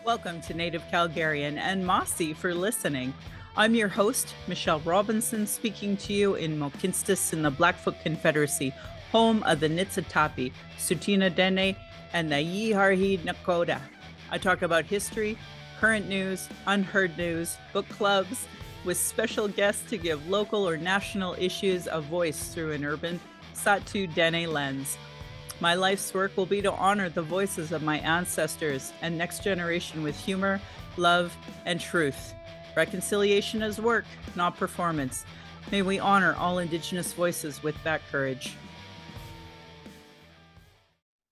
Welcome to Native Calgarian and Mossy for listening. I'm your host, Michelle Robinson, speaking to you in Mohkinstsis in the Blackfoot Confederacy, home of the Niitsitapi, Tsuut'ina Dene, and the Yiharhi Nakota. I talk about history, current news, unheard news, book clubs, with special guests to give local or national issues a voice through an urban Satu Dene lens. My life's work will be to honor the voices of my ancestors and next generation with humor, love, and truth. Reconciliation is work, not performance. May we honor all Indigenous voices with that courage.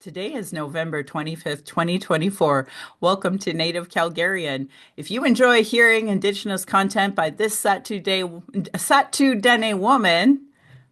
Today is November 25th, 2024. Welcome to Native Calgarian. If you enjoy hearing Indigenous content by this Satu Dene woman,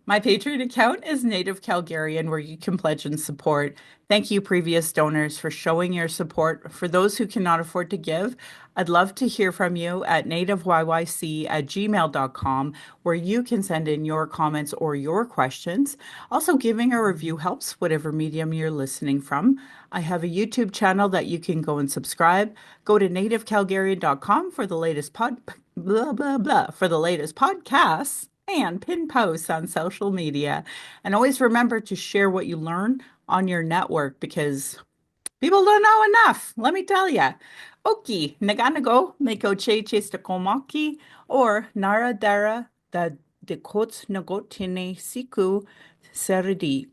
my Patreon account is Native Calgarian, where you can pledge and support. Thank you, previous donors, for showing your support. For those who cannot afford to give, I'd love to hear from you at nativeyyc@gmail.com, where you can send in your comments or your questions. Also, giving a review helps, whatever medium you're listening from. I have a YouTube channel that you can go and subscribe. Go to nativecalgarian.com for the latest podcasts and pin posts on social media. And always remember to share what you learn on your network because people don't know enough, let me tell you. Oki, naganago, meko che stakomaki, or nara dara da dekot nagotine siku seridi.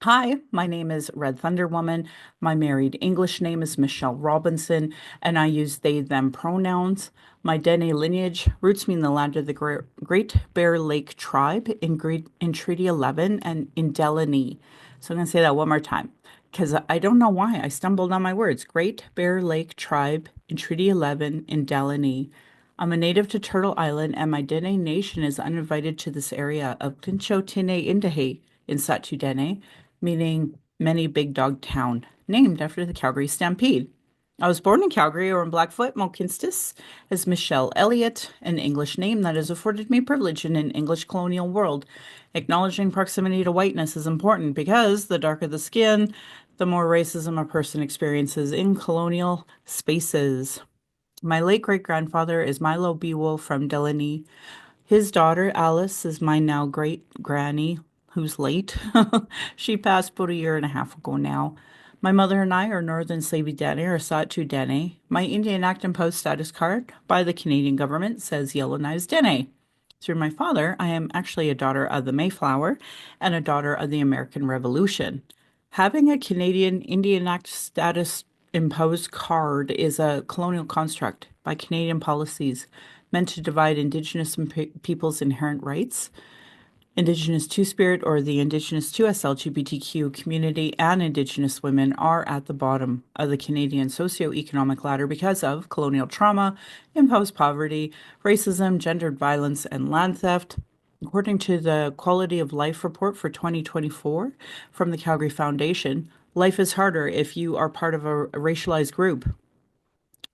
Hi, my name is Red Thunder Woman. My married English name is Michelle Robinson, and I use they, them pronouns. My Dene lineage roots me in the land of the Great Bear Lake tribe in Treaty 11 and in Delaney. So I'm going to say that one more time because I don't know why I stumbled on my words. Great Bear Lake tribe in Treaty 11 in Delaney. I'm a native to Turtle Island, and my Dene nation is uninvited to this area of Kinchotine Indahe in Satu Dene, meaning many big dog town, named after the Calgary Stampede. I was born in Calgary or in Blackfoot, Mohkinstsis, as Michelle Elliott, an English name that has afforded me privilege in an English colonial world. Acknowledging proximity to whiteness is important because the darker the skin, the more racism a person experiences in colonial spaces. My late great-grandfather is Milo Biwo from Delaney. His daughter, Alice, is my now great-granny, who's late. She passed about a year and a half ago now. My mother and I are Northern Slavey Dene or Satu Dene. My Indian Act and Post status card by the Canadian government says Yellowknives Dene. Through my father, I am actually a daughter of the Mayflower and a daughter of the American Revolution. Having a Canadian Indian Act status imposed card is a colonial construct by Canadian policies meant to divide Indigenous people's inherent rights. Indigenous Two-Spirit or the Indigenous 2S LGBTQ community and Indigenous women are at the bottom of the Canadian socioeconomic ladder because of colonial trauma, imposed poverty, racism, gendered violence, and land theft. According to the Quality of Life report for 2024 from the Calgary Foundation, life is harder if you are part of a racialized group.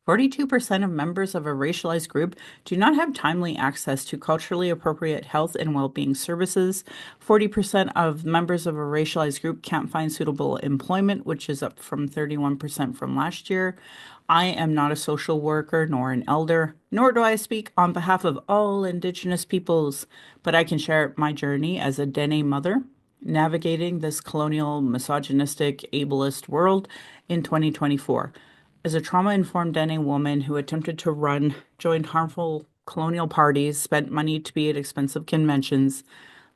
42% of members of a racialized group do not have timely access to culturally appropriate health and well-being services. 40% of members of a racialized group can't find suitable employment, which is up from 31% from last year. I am not a social worker nor an elder, nor do I speak on behalf of all Indigenous peoples, but I can share my journey as a Dene mother navigating this colonial, misogynistic, ableist world in 2024. As a trauma-informed Dene woman who attempted to joined harmful colonial parties, spent money to be at expensive conventions,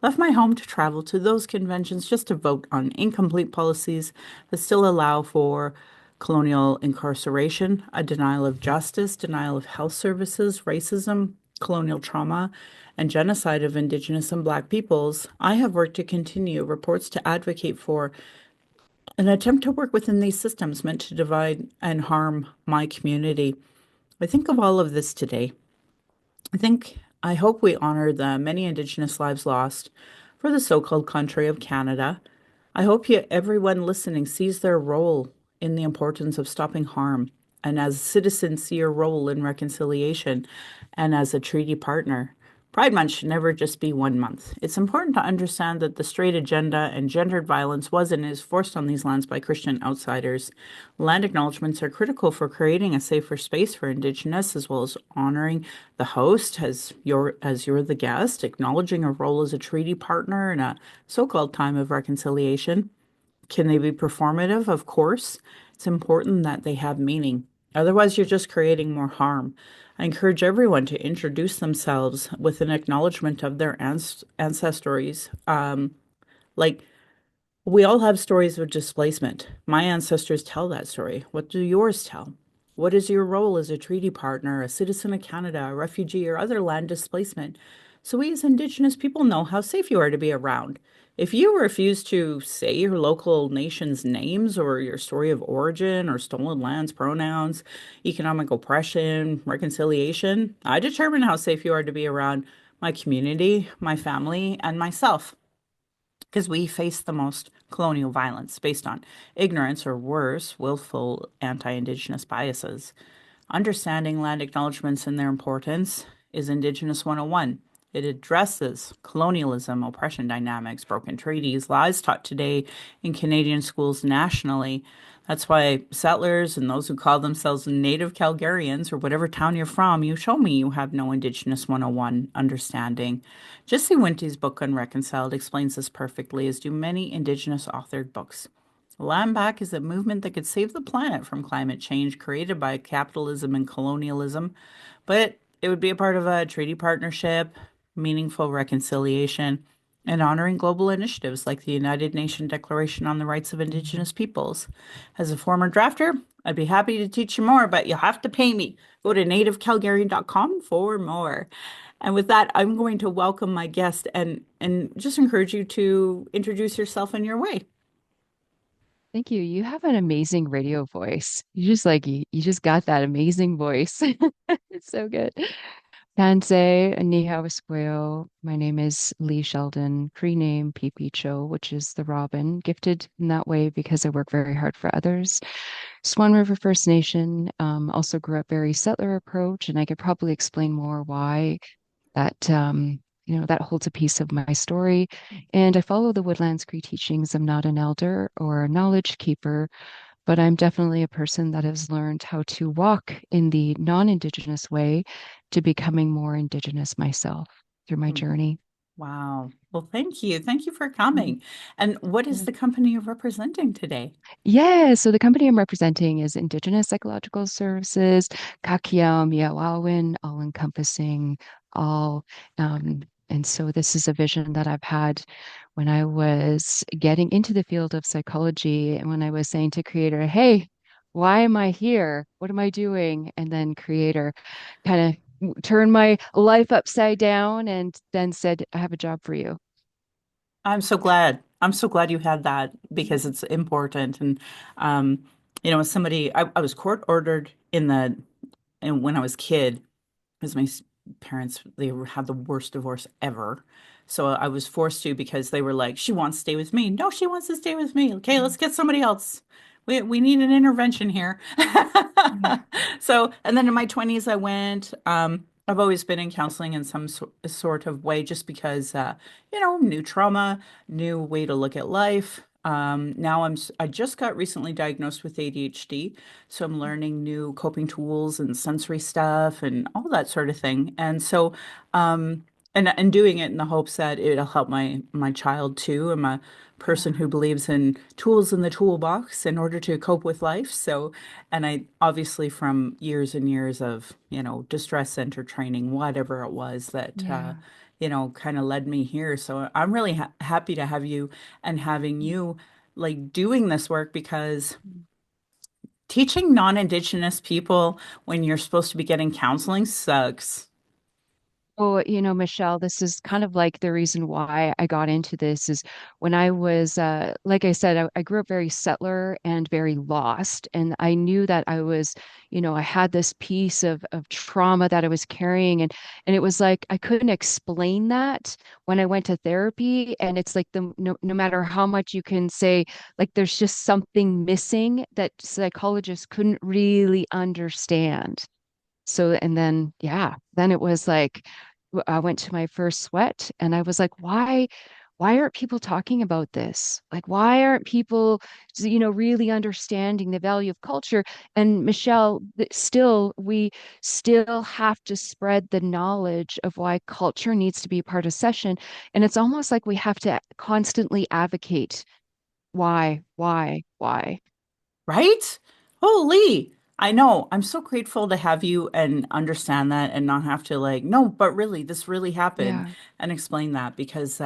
left my home to travel to those conventions just to vote on incomplete policies that still allow for colonial incarceration, a denial of justice, denial of health services, racism, colonial trauma, and genocide of Indigenous and Black peoples, I have worked to continue reports to advocate for an attempt to work within these systems meant to divide and harm my community. I think of all of this today. I hope we honor the many Indigenous lives lost for the so-called country of Canada. I hope everyone listening sees their role in the importance of stopping harm, and as citizens see your role in reconciliation and as a treaty partner. Pride Month should never just be one month. It's important to understand that the straight agenda and gendered violence was and is forced on these lands by Christian outsiders. Land acknowledgements are critical for creating a safer space for Indigenous, as well as honoring the host as you're the guest, acknowledging a role as a treaty partner in a so-called time of reconciliation. Can they be performative? Of course. It's important that they have meaning. Otherwise, you're just creating more harm. I encourage everyone to introduce themselves with an acknowledgement of their ancestries. Like we all have stories of displacement. My ancestors tell that story. What do yours tell? What is your role as a treaty partner, a citizen of Canada, a refugee, or other land displacement? So we as Indigenous people know how safe you are to be around. If you refuse to say your local nation's names or your story of origin or stolen lands, pronouns, economic oppression, reconciliation, I determine how safe you are to be around my community, my family, and myself because we face the most colonial violence based on ignorance or worse, willful anti-Indigenous biases. Understanding land acknowledgements and their importance is Indigenous 101. It addresses colonialism, oppression dynamics, broken treaties, lies taught today in Canadian schools nationally. That's why settlers and those who call themselves native Calgarians or whatever town you're from, you show me you have no Indigenous 101 understanding. Jesse Winty's book Unreconciled explains this perfectly, as do many Indigenous authored books. Land Back is a movement that could save the planet from climate change created by capitalism and colonialism, but it would be a part of a treaty partnership, meaningful reconciliation, and honoring global initiatives like the United Nations Declaration on the Rights of Indigenous Peoples. As a former drafter, I'd be happy to teach you more, but you'll have to pay me. Go to nativecalgarian.com for more. And with that, I'm going to welcome my guest and just encourage you to introduce yourself in your way. Thank you. You have an amazing radio voice. You just got that amazing voice. It's so good. Tansei, ni hao esqueo. My name is Leigh Sheldon, Cree name Pee Cho, which is the robin, gifted in that way because I work very hard for others. Swan River First Nation, also grew up very settler approach, and I could probably explain more why that that holds a piece of my story. And I follow the Woodlands Cree teachings. I'm not an elder or a knowledge keeper, but I'm definitely a person that has learned how to walk in the non-Indigenous way to becoming more Indigenous myself through my Hmm. journey. Wow. Well, thank you. Thank you for Mhm. coming. And what is Yeah. the company you're representing today? Yeah, so the company I'm representing is Indigenous Psychological Services, Kakiao Miawawin, all encompassing all. And so this is a vision that I've had when I was getting into the field of psychology and when I was saying to Creator, hey, why am I here? What am I doing? And then Creator kind of turned my life upside down and then said, I have a job for you. I'm so glad. I'm so glad you had that because it's important. And um, as somebody I was court ordered and when I was a kid, because parents they had the worst divorce ever. So I was forced to because they were like, she wants to stay with me. No, she wants to stay with me. Okay, let's get somebody else. We need an intervention here. Mhm. So, and then in my 20s, I went. I've always been in counseling in some sort of way, just because, new trauma, new way to look at life. Now I just got recently diagnosed with ADHD, so I'm learning new coping tools and sensory stuff and all that sort of thing. And so, and doing it in the hopes that it'll help my child too. I'm a person Yeah. who believes in tools in the toolbox in order to cope with life. So, and I obviously from years and years of, distress center training, whatever it was that, Yeah. kind of led me here. So I'm really happy to have you and having you like doing this work because teaching non-Indigenous people when you're supposed to be getting counseling sucks. Oh, Michelle, this is kind of like the reason why I got into this is when I was, like I said, I grew up very settler and very lost. And I knew that I had this piece of trauma that I was carrying. And it was like, I couldn't explain that when I went to therapy. And it's like no matter how much you can say, like, there's just something missing that psychologists couldn't really understand. So, and then, yeah, then it was like, I went to my first sweat and I was like, why aren't people talking about this? Like, why aren't people, really understanding the value of culture? And Michelle, we still have to spread the knowledge of why culture needs to be part of session. And it's almost like we have to constantly advocate why. Right? Oh, Lee, I know. I'm so grateful to have you and understand that and not have to like, no, but really, this really happened Yeah. and explain that because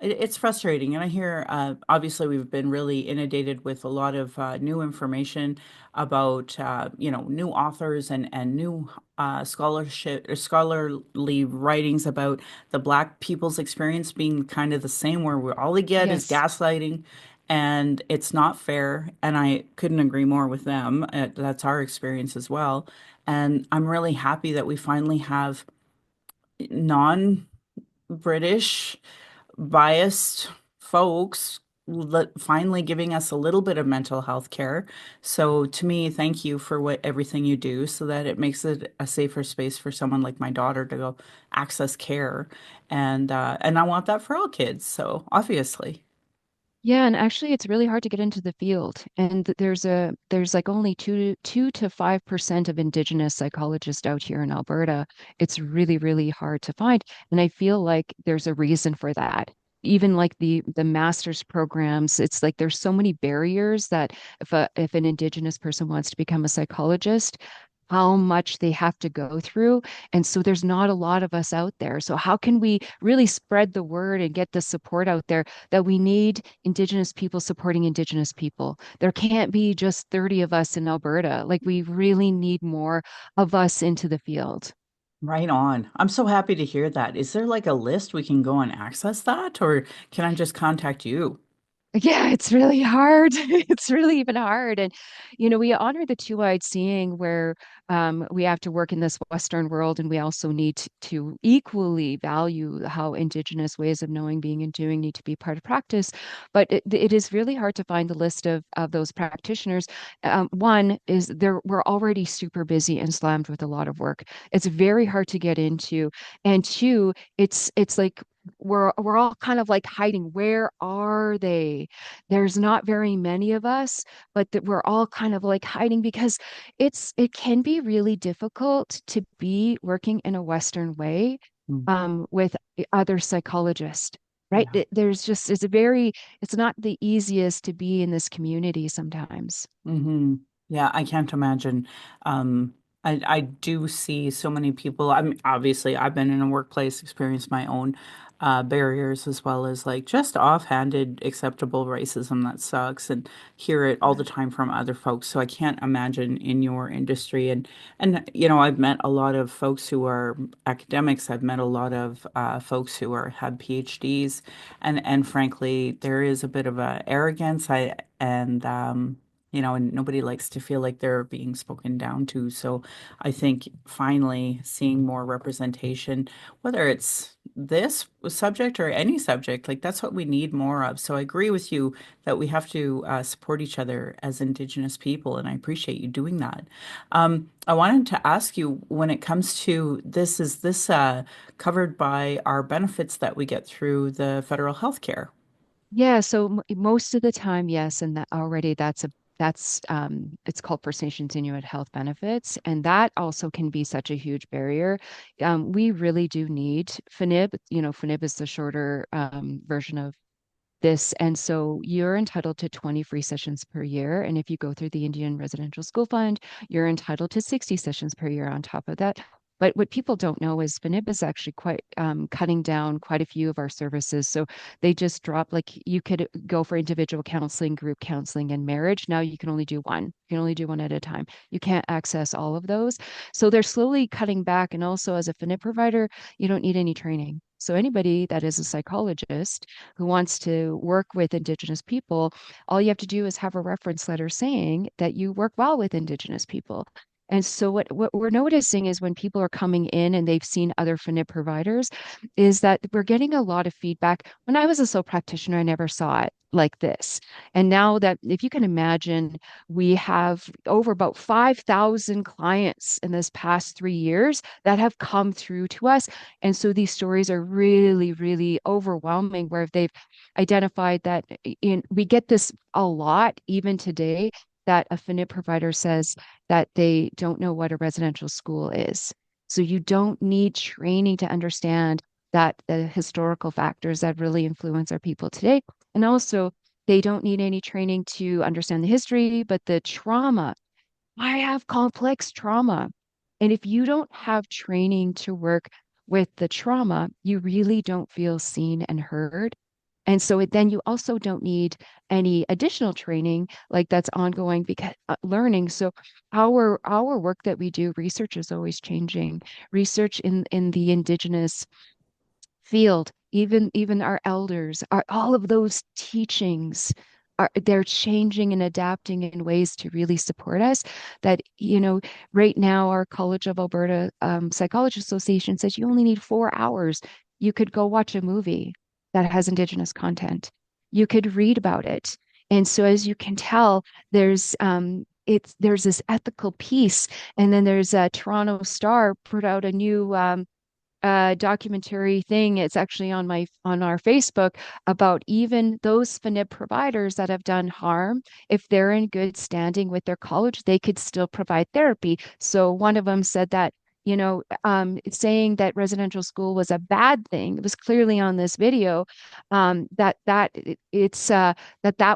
it's frustrating. And I hear, obviously, we've been really inundated with a lot of new information about, new authors and new scholarship or scholarly writings about the Black people's experience being kind of the same, where all they get is Yes. gaslighting and it's not fair. And I couldn't agree more with them. That's our experience as well. And I'm really happy that we finally have non-British biased folks finally giving us a little bit of mental health care. So to me, thank you for what everything you do so that it makes it a safer space for someone like my daughter to go access care. And I want that for all kids. So obviously. Yeah, and actually it's really hard to get into the field. And there's like only 2 to 5% of Indigenous psychologists out here in Alberta. It's really, really hard to find. And I feel like there's a reason for that. Even like the master's programs, it's like there's so many barriers that if an Indigenous person wants to become a psychologist, how much they have to go through. And so there's not a lot of us out there. So how can we really spread the word and get the support out there that we need Indigenous people supporting Indigenous people? There can't be just 30 of us in Alberta. Like we really need more of us into the field. Right on. I'm so happy to hear that. Is there like a list we can go and access that, or can I just contact you? Yeah, it's really hard. It's really even hard. And, we honor the two-eyed seeing where we have to work in this Western world, and we also need to equally value how Indigenous ways of knowing, being, and doing need to be part of practice. But it is really hard to find the list of those practitioners. One is we're already super busy and slammed with a lot of work. It's very hard to get into. And two, it's like we're all kind of like hiding. Where are they? There's not very many of us, but that we're all kind of like hiding because it can be really difficult to be working in a Western way Mm. with other psychologists, right? Yeah. It's not the easiest to be in this community sometimes. Hmm. Yeah, I can't imagine. I do see so many people. I mean, obviously, I've been in a workplace, experienced my own barriers as well as like just offhanded acceptable racism that sucks, and hear it all Yeah. the time from other folks. So I can't imagine in your industry. And I've met a lot of folks who are academics. I've met a lot of folks who are have PhDs, and frankly, there is a bit of a arrogance. And nobody likes to feel like they're being spoken down to. So I think finally seeing more representation, whether it's this subject or any subject, like that's what we need more of. So I agree with you that we have to support each other as Indigenous people, and I appreciate you doing that. I wanted to ask you when it comes to this, is this covered by our benefits that we get through the federal health care? Yeah, so most of the time, yes, and that's it's called First Nations Inuit Health Benefits, and that also can be such a huge barrier. We really do need FNIB. FNIB is the shorter version of this. And so you're entitled to 20 free sessions per year. And if you go through the Indian Residential School Fund, you're entitled to 60 sessions per year on top of that. But what people don't know is FNIB is actually quite cutting down quite a few of our services. So they just dropped, like you could go for individual counseling, group counseling, and marriage. Now you can only do one. You can only do one at a time. You can't access all of those. So they're slowly cutting back. And also, as a FNIB provider, you don't need any training. So anybody that is a psychologist who wants to work with Indigenous people, all you have to do is have a reference letter saying that you work well with Indigenous people. And so what we're noticing is when people are coming in and they've seen other FNIP providers, is that we're getting a lot of feedback. When I was a sole practitioner, I never saw it like this. And now that, if you can imagine, we have over about 5,000 clients in this past 3 years that have come through to us. And so these stories are really, really overwhelming where they've identified that we get this a lot even today, that a FNIP provider says that they don't know what a residential school is. So you don't need training to understand that the historical factors that really influence our people today. And also, they don't need any training to understand the history, but the trauma. I have complex trauma. And if you don't have training to work with the trauma, you really don't feel seen and heard. And so then you also don't need any additional training like that's ongoing because learning. So our work that we do, research is always changing. Research in the Indigenous field, even our elders, are all of those teachings are they're changing and adapting in ways to really support us. That, right now our College of Alberta Psychology Association says you only need 4 hours. You could go watch a movie that has Indigenous content. You could read about it. And so as you can tell, there's this ethical piece. And then there's a Toronto Star put out a new documentary thing. It's actually on our Facebook about even those FNIP providers that have done harm. If they're in good standing with their college, they could still provide therapy. So one of them said that, saying that residential school was a bad thing. It was clearly on this video, that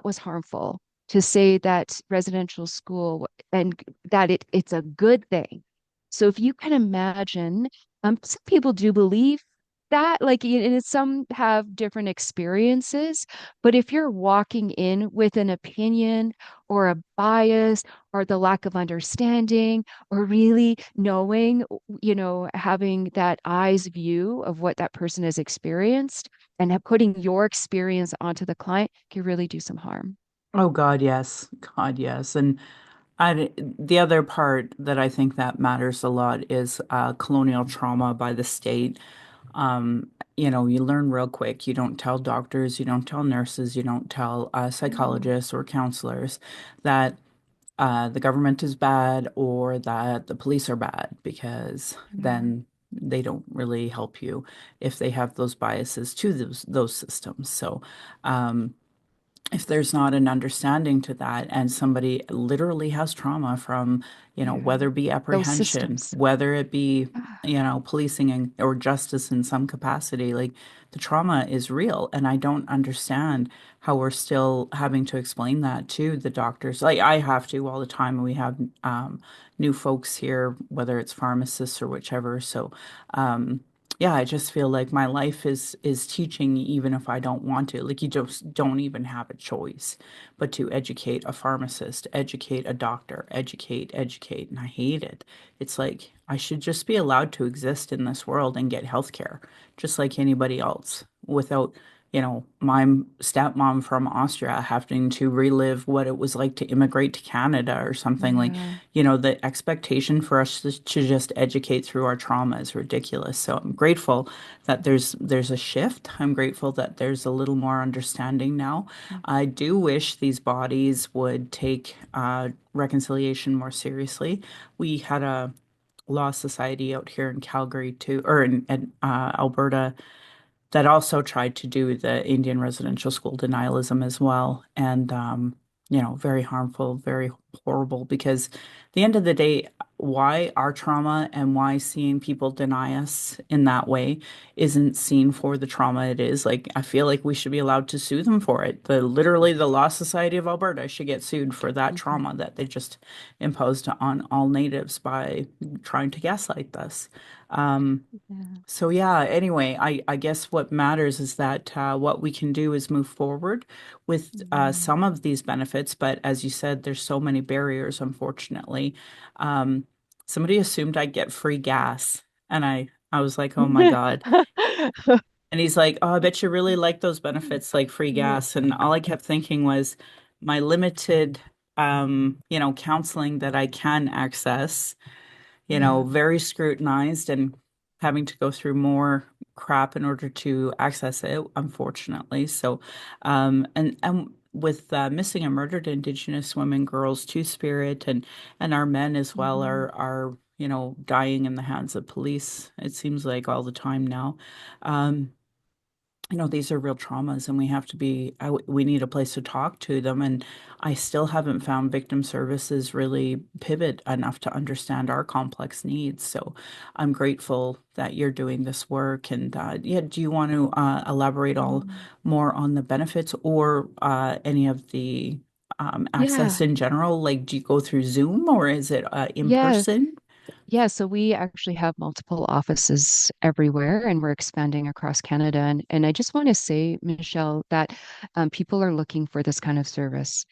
was harmful to say that residential school and that it's a good thing. So if you can imagine, some people do believe that, like, and some have different experiences. But if you're walking in with an opinion or a bias or the lack of understanding or really knowing, having that eyes view of what that person has experienced and putting your experience onto the client can really do some harm. Oh God, yes. God, yes. And the other part that I think that matters a lot is colonial trauma by the state. You learn real quick. You don't tell doctors, you don't tell nurses, you don't tell Mm, psychologists or counselors that the government is bad or that the police are bad, because yeah, then they don't really help you if they have those biases to those systems. So, if there's not an understanding to that and somebody literally has trauma from, yeah. whether it be Those apprehension, systems. whether it be, Ah, policing or justice in some capacity, like the trauma is real. And I don't understand how we're still having to explain that to the doctors. Like I have to all the time. And we have new folks here, whether it's pharmacists or whichever. So, yeah, I just feel like my life is teaching even if I don't want to. Like you just don't even have a choice but to educate a pharmacist, educate a doctor, educate, and I hate it. It's like I should just be allowed to exist in this world and get health care just like anybody else without, my stepmom from Austria having to relive what it was like to immigrate to Canada or something. Like, yeah. the expectation for us to just educate through our trauma is ridiculous. So I'm grateful that there's a shift. I'm grateful that there's a little more understanding now. I do wish these bodies would take reconciliation more seriously. We had a law society out here in Calgary too, or in Alberta, that also tried to do the Indian residential school denialism as well. And, very harmful, very horrible, because at the end of the day, why our trauma and why seeing people deny us in that way isn't seen for the trauma it is. Like, I feel like we should be allowed to sue them for it. Literally, the Law Society of Alberta should get sued for that Mhm. trauma that they just imposed on all natives by trying to gaslight us. Um, Yeah. so yeah, anyway, I guess what matters is that what we can do is move forward with Mhm. some of these benefits, but as you said, there's so many barriers, unfortunately. Um, Somebody assumed I'd get free gas, and I was like, oh my God. And he's like, oh, I bet you really like those benefits, like free Yeah. gas. And all I kept thinking was my limited counseling that I can access, Yeah. very scrutinized and having to go through more crap in order to access it, unfortunately. So, and with missing and murdered Indigenous women, girls, Two-Spirit, and our men as well Hmm. are dying in the hands of police. It seems like all the time now. Um, these are real traumas and we have to we need a place to talk to them. And I still haven't found victim services really pivot enough to understand our complex needs. So I'm grateful that you're doing this work. And yeah, do you want to elaborate all Mm. more on the benefits or any of the access Yeah. in general? Like, do you go through Zoom or is it in Yeah. person? Yeah. So we actually have multiple offices everywhere and we're expanding across Canada. And I just want to say, Michelle, that people are looking for this kind of service.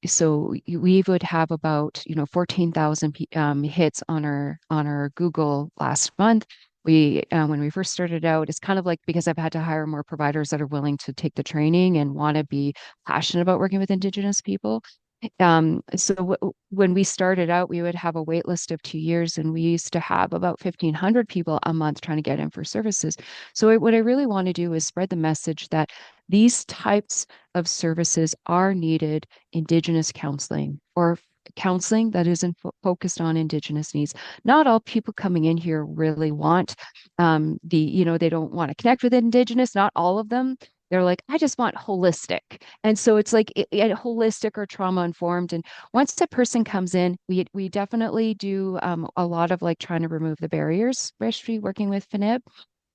So we would have about 14,000 hits on our Google last month. We when we first started out, it's kind of like because I've had to hire more providers that are willing to take the training and want to be passionate about working with Indigenous people. So when we started out, we would have a wait list of 2 years, and we used to have about 1,500 people a month trying to get in for services. So what I really want to do is spread the message that these types of services are needed. Indigenous counseling or counseling that isn't focused on Indigenous needs. Not all people coming in here really want they don't want to connect with Indigenous, not all of them. They're like, I just want holistic. And so it's like holistic or trauma informed. And once a person comes in, we definitely do a lot of like trying to remove the barriers, especially working with FNIB.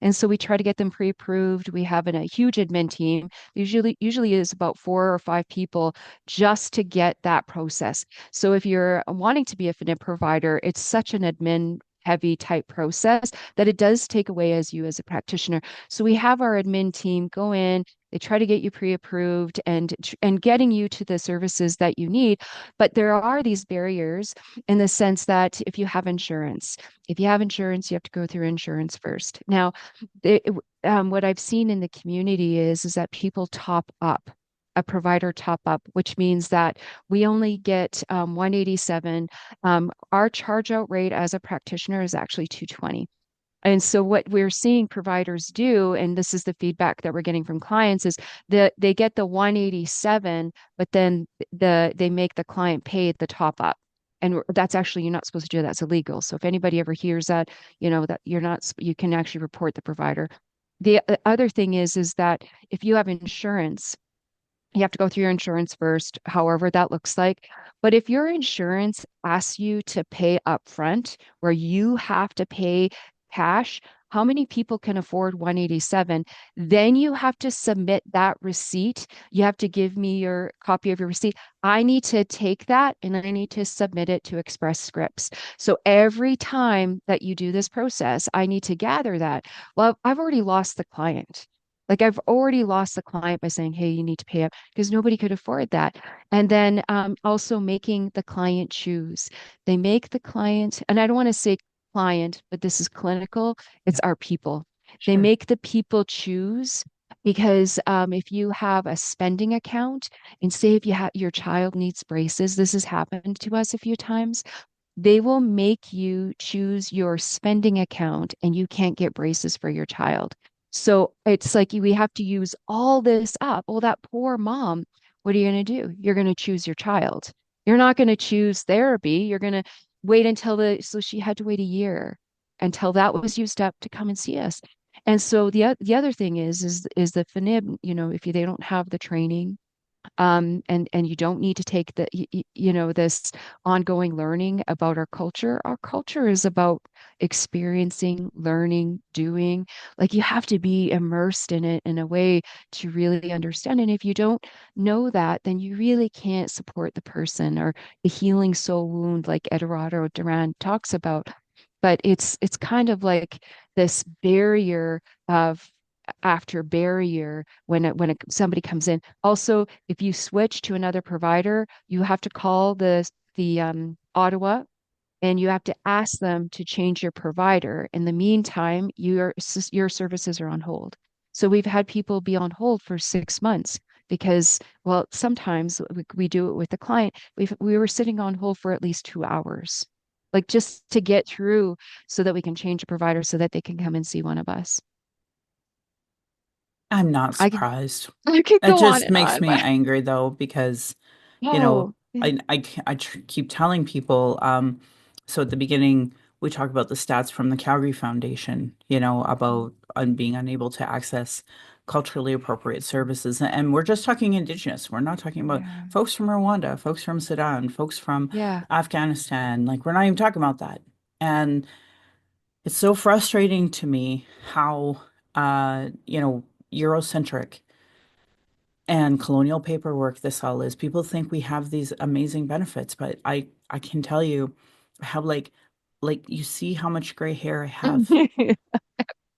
And so we try to get them pre-approved. We have a huge admin team. Usually is about 4 or 5 people just to get that process. So if you're wanting to be a FNIP provider, it's such an admin heavy type process that it does take away as you as a practitioner. So we have our admin team go in, they try to get you pre-approved and getting you to the services that you need. But there are these barriers in the sense that if you have insurance, you have to go through insurance first. Now, what I've seen in the community is that people top up. A provider top up, which means that we only get 187. Our charge out rate as a practitioner is actually 220. And so what we're seeing providers do, and this is the feedback that we're getting from clients, is that they get the 187, but then they make the client pay the top up. And that's actually, you're not supposed to do that. That's illegal. So if anybody ever hears that, that you're not, you can actually report the provider. The other thing is that if you have insurance, you have to go through your insurance first, however that looks like. But if your insurance asks you to pay upfront, where you have to pay cash, how many people can afford 187? Then you have to submit that receipt. You have to give me your copy of your receipt. I need to take that and I need to submit it to Express Scripts. So every time that you do this process, I need to gather that. Well, I've already lost the client. Like I've already lost the client by saying, hey, you need to pay up because nobody could afford that. And then also making the client choose. They make the client, and I don't want to say client, but this is clinical, Yeah, it's our people. They sure. make the people choose because if you have a spending account and say if you have your child needs braces, this has happened to us a few times, they will make you choose your spending account and you can't get braces for your child. So it's like we have to use all this up. Well, that poor mom, what are you going to do? You're going to choose your child. You're not going to choose therapy. You're going to wait until so she had to wait a year until that was used up to come and see us. And so the other thing is the FNIB, if they don't have the training and you don't need to take this ongoing learning about our culture. Our culture is about experiencing, learning, doing. Like you have to be immersed in it in a way to really understand. And if you don't know that, then you really can't support the person or the healing soul wound, like Eduardo Duran talks about. But it's kind of like this barrier of after barrier somebody comes in. Also, if you switch to another provider, you have to call the Ottawa and you have to ask them to change your provider. In the meantime, your services are on hold. So we've had people be on hold for 6 months because, well, sometimes we do it with the client. We were sitting on hold for at least 2 hours, like just to get through so that we can change a provider so that they can come and see one of us. I'm not I could surprised. I could It go on just and makes on, me but angry though, because, you know, oh, I keep telling people, so at the beginning, we talk about the stats from the Calgary Foundation, about being unable to access culturally appropriate services. And we're just talking Indigenous. We're not talking about yeah, folks from Rwanda, folks from Sudan, folks from yeah. Afghanistan. Like, we're not even talking about that. And it's so frustrating to me how, Eurocentric and colonial paperwork this all is. People think we have these amazing benefits, but I can tell you, I have like you see how much gray hair I have.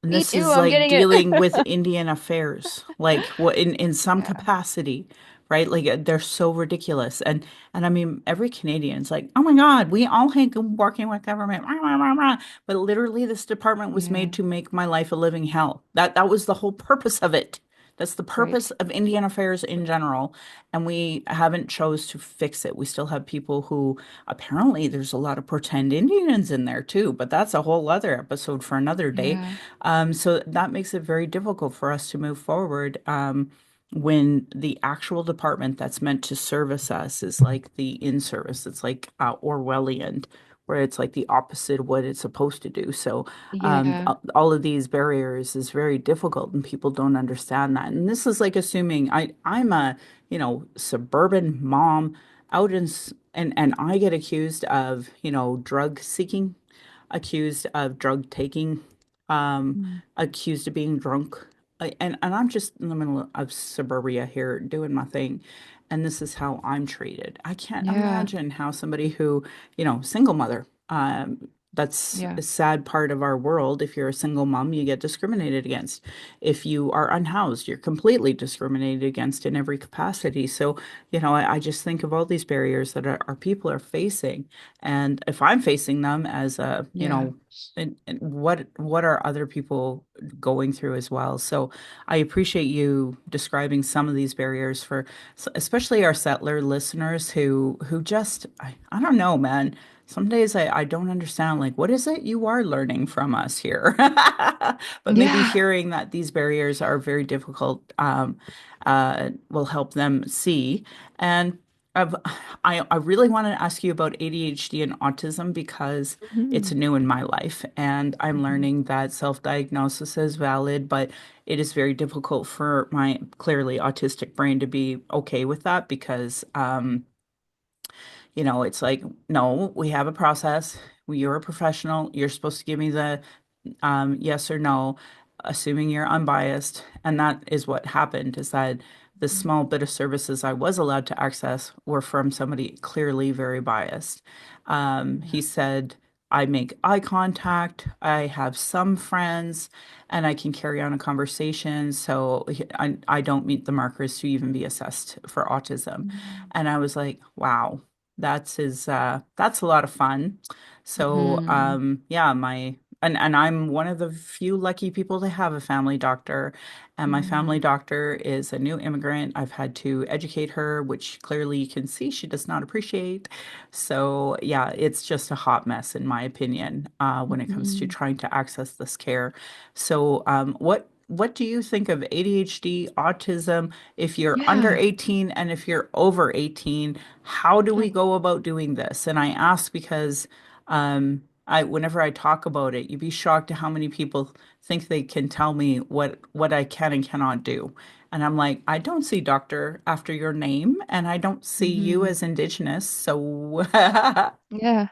And Me this too. is I'm like getting it. dealing with Indian affairs, like what in some Yeah, capacity, right? Like they're so ridiculous. And I mean, every Canadian's like, "Oh my God, we all hate working with government." Rah, rah, rah, rah. But literally, this department was yeah, made to make my life a living hell. That was the whole purpose of it. That's the right. purpose of Indian affairs in general, and we haven't chose to fix it. We still have people who apparently there's a lot of pretend Indians in there too, but that's a whole other episode for another day. Yeah. So that makes it very difficult for us to move forward when the actual department that's meant to service us is like the in-service. It's like Orwellian, where it's like the opposite of what it's supposed to do. So Yeah. all of these barriers is very difficult, and people don't understand that. And this is like assuming I'm a suburban mom out and I get accused of drug seeking, accused of drug taking, Mm. accused of being drunk. And I'm just in the middle of suburbia here doing my thing. And this is how I'm treated. I can't Yeah. imagine how somebody who, single mother, that's Yeah. a sad part of our world. If you're a single mom, you get discriminated against. If you are unhoused, you're completely discriminated against in every capacity. So, I just think of all these barriers that our people are facing. And if I'm facing them as a, Yeah. and what are other people going through as well? So I appreciate you describing some of these barriers for especially our settler listeners who just I don't know, man. Some days I don't understand, like, what is it you are learning from us here? But maybe Yeah. hearing that these barriers are very difficult will help them see. And I've, I really want to ask you about ADHD and autism because it's Hmm. new in my life, and I'm Hmm. learning that self-diagnosis is valid, but it is very difficult for my clearly autistic brain to be okay with that because it's like, no, we have a process. You're a professional. You're supposed to give me the yes or no, assuming you're unbiased. And that is what happened, is that the small bit of services I was allowed to access were from somebody clearly very biased. Yeah. He said, I make eye contact, I have some friends, and I can carry on a conversation. So I don't meet the markers to even be assessed for autism. And I was like, wow, that's a lot of fun. So Hmm. yeah, and I'm one of the few lucky people to have a family doctor. And my family Hmm. doctor is a new immigrant. I've had to educate her, which clearly you can see she does not appreciate. So yeah, it's just a hot mess in my opinion, when it comes to Hmm. trying to access this care. So what do you think of ADHD, autism? If you're under Yeah. 18 and if you're over 18, how do we go about doing this? And I ask because whenever I talk about it, you'd be shocked at how many people think they can tell me what I can and cannot do. And I'm like, I don't see doctor after your name, and I don't see you Hmm. as Indigenous. So Yeah.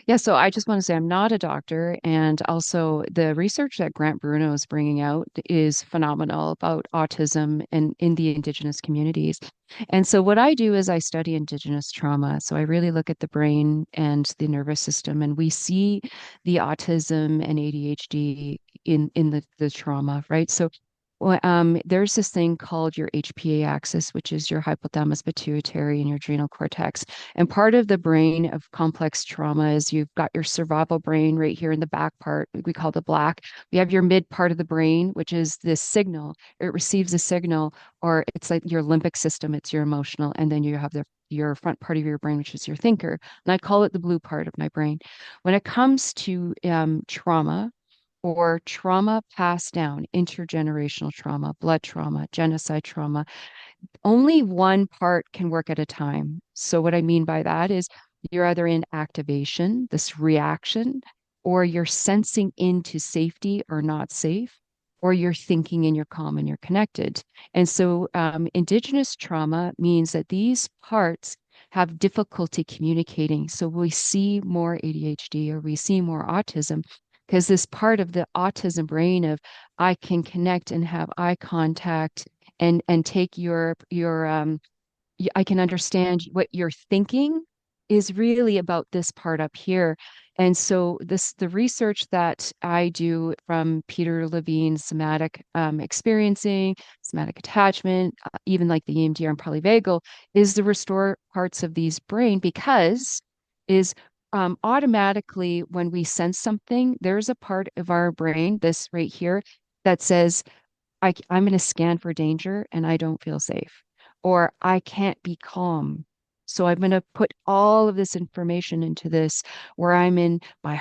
Yeah, so I just want to say I'm not a doctor, and also the research that Grant Bruno is bringing out is phenomenal about autism and in the Indigenous communities. And so what I do is I study Indigenous trauma. So I really look at the brain and the nervous system, and we see the autism and ADHD in the trauma, right? So there's this thing called your HPA axis, which is your hypothalamus pituitary and your adrenal cortex. And part of the brain of complex trauma is you've got your survival brain right here in the back part, we call the black. We have your mid part of the brain, which is this signal. It receives a signal, or it's like your limbic system, it's your emotional. And then you have your front part of your brain, which is your thinker. And I call it the blue part of my brain. When it comes to trauma, or trauma passed down, intergenerational trauma, blood trauma, genocide trauma, only one part can work at a time. So, what I mean by that is you're either in activation, this reaction, or you're sensing into safety or not safe, or you're thinking and you're calm and you're connected. And so, Indigenous trauma means that these parts have difficulty communicating. So, we see more ADHD or we see more autism because this part of the autism brain of I can connect and have eye contact and take I can understand what you're thinking is really about this part up here. And so the research that I do from Peter Levine's somatic experiencing, somatic attachment, even like the EMDR and polyvagal, is to restore parts of these brain because is automatically when we sense something, there's a part of our brain, this right here, that says I'm going to scan for danger and I don't feel safe, or I can't be calm. So I'm going to put all of this information into this where I'm in my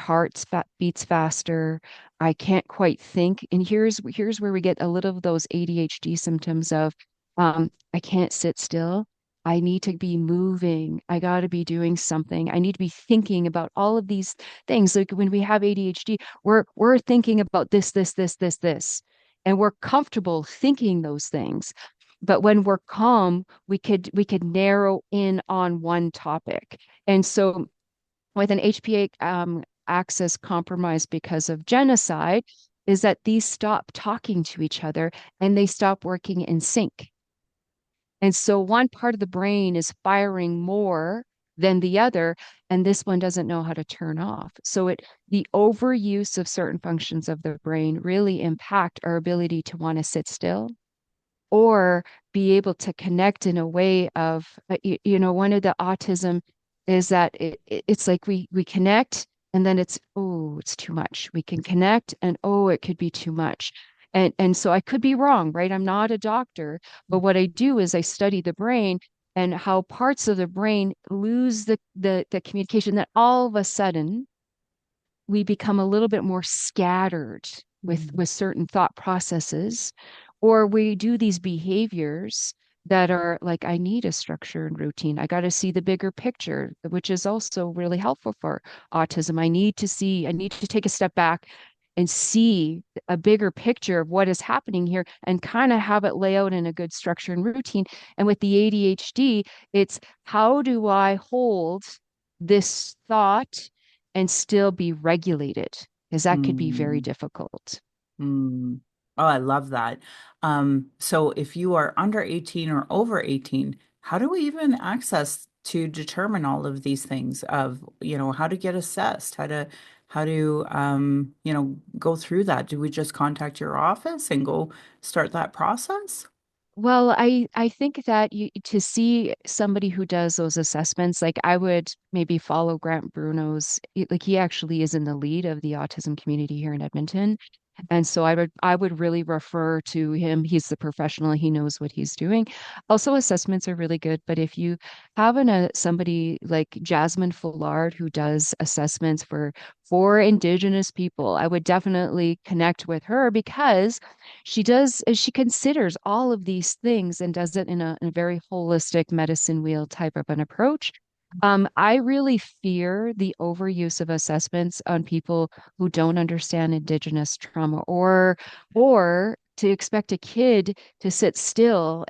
beats faster. I can't quite think. And here's where we get a little of those ADHD symptoms of I can't sit still. I need to be moving. I got to be doing something. I need to be thinking about all of these things. Like when we have ADHD, we're thinking about this and we're comfortable thinking those things. But when we're calm, we could narrow in on one topic. And so with an HPA axis compromise because of genocide, is that these stop talking to each other and they stop working in sync. And so one part of the brain is firing more than the other, and this one doesn't know how to turn off. So the overuse of certain functions of the brain really impact our ability to want to sit still or be able to connect in a way of, one of the autism is that it's like we connect and then it's too much. We can connect and it could be too much. And so I could be wrong, right? I'm not a doctor, but what I do is I study the brain and how parts of the brain lose the communication that all of a sudden we become a little bit more scattered Mm. with certain thought processes, or we do these behaviors that are like, I need a structure and routine. I got to see the bigger picture, which is also really helpful for autism. I need to take a step back and see a bigger picture of what is happening here and kind of have it lay out in a good structure and routine. And with the ADHD, it's how do I hold this thought and still be regulated? Because that could be very Mm. difficult. Mm. Oh, I love that. So if you are under 18 or over 18, how do we even access to determine all of these things of, how to get assessed, how to go through that? Do we just contact your office and go start that process? Well, I think that to see somebody who does those assessments, like I would maybe follow Grant Bruno's, like he actually is in the lead of the autism community here in Edmonton. And so I would really refer to him. He's the professional. He knows what he's doing. Also, assessments are really good. But if you have somebody like Jasmine Fullard who does assessments for Indigenous people, I would definitely connect with her because she considers all of these things and does it in a very holistic medicine wheel type of an approach. I really fear the overuse of assessments on people who don't understand Indigenous trauma, or to expect a kid to sit still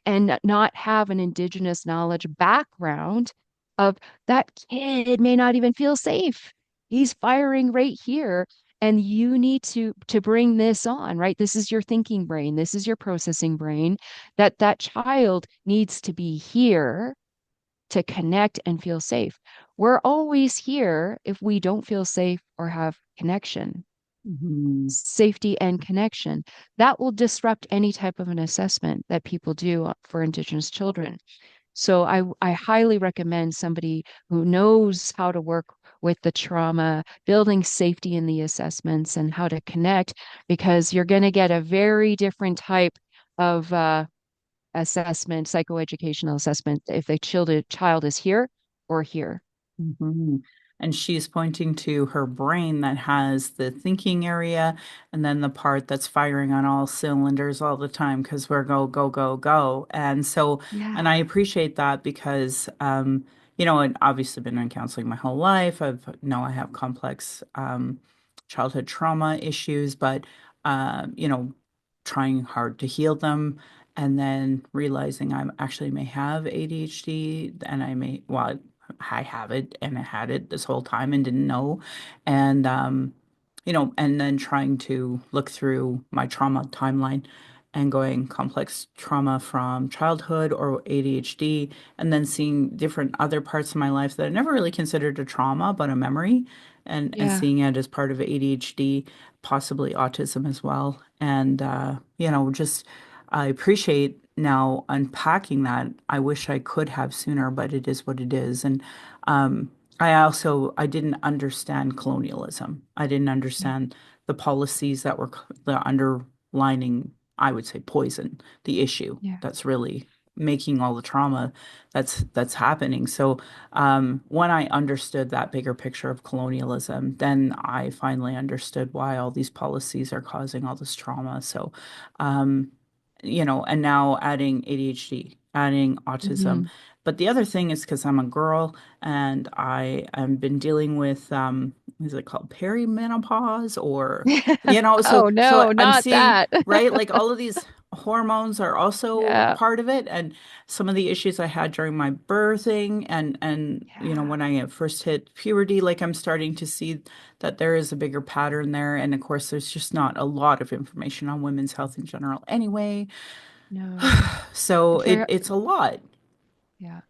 and not have an Indigenous knowledge background of that kid may not even feel safe. He's firing right here. And you need to bring this on, right? This is your thinking brain. This is your processing brain. That child needs to be here to connect and feel safe. We're always here if we don't feel safe or have connection. Mhm. safety and connection. That will disrupt any type of an assessment that people do for Indigenous children. So I highly recommend somebody who knows how to work with the trauma, building safety in the assessments and how to connect, because you're going to get a very different type of assessment, psychoeducational assessment, if the child is here or here. Mhm. And she's pointing to her brain that has the thinking area and then the part that's firing on all cylinders all the time because we're go, go, go, go. And so, and I Yeah, appreciate that because, I've obviously been in counseling my whole life. I have complex childhood trauma issues, but, trying hard to heal them and then realizing I actually may have ADHD and I have it and I had it this whole time and didn't know. And, and then trying to look through my trauma timeline and going complex trauma from childhood or ADHD, and then seeing different other parts of my life that I never really considered a trauma, but a memory, and yeah. seeing it as part of ADHD, possibly autism as well. And, just I appreciate now unpacking that. I wish I could have sooner, but it is what it is. And um, I didn't understand colonialism. I didn't Yeah. understand the policies that were the underlining, I would say, poison, the issue Yeah. that's really making all the trauma that's happening. So when I understood that bigger picture of colonialism, then I finally understood why all these policies are causing all this trauma. So um, and now adding ADHD, adding autism. Hmm. But the other thing is because I'm a girl and I have been dealing with is it called perimenopause or Oh so no, I'm not seeing, that. right, like all of these hormones are also Yeah. part of it, and some of the issues I had during my birthing and Yeah. when I first hit puberty, like I'm starting to see that there is a bigger pattern there. And of course there's just not a lot of information on women's health in general anyway. No. So For it's a lot. Yeah.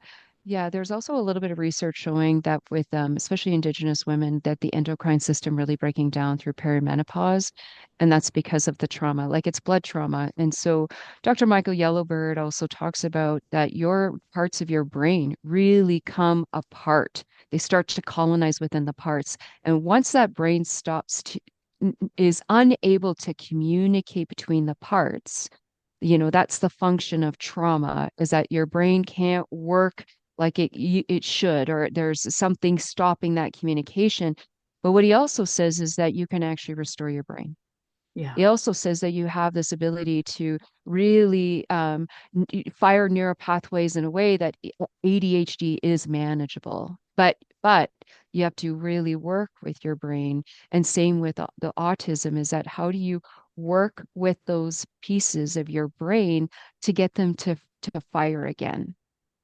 Yeah, there's also a little bit of research showing that with especially Indigenous women, that the endocrine system really breaking down through perimenopause, and that's because of the trauma, like it's blood trauma. And so Dr. Michael Yellowbird also talks about that your parts of your brain really come apart. They start to colonize within the parts. And once that brain is unable to communicate between the parts, that's the function of trauma, is that your brain can't work like it should, or there's something stopping that communication. But what he also says is that you can actually restore your brain. Yeah. He also says that you have this ability to really fire neural pathways in a way that ADHD is manageable. But you have to really work with your brain. And same with the autism, is that how do you work with those pieces of your brain to get them to fire again?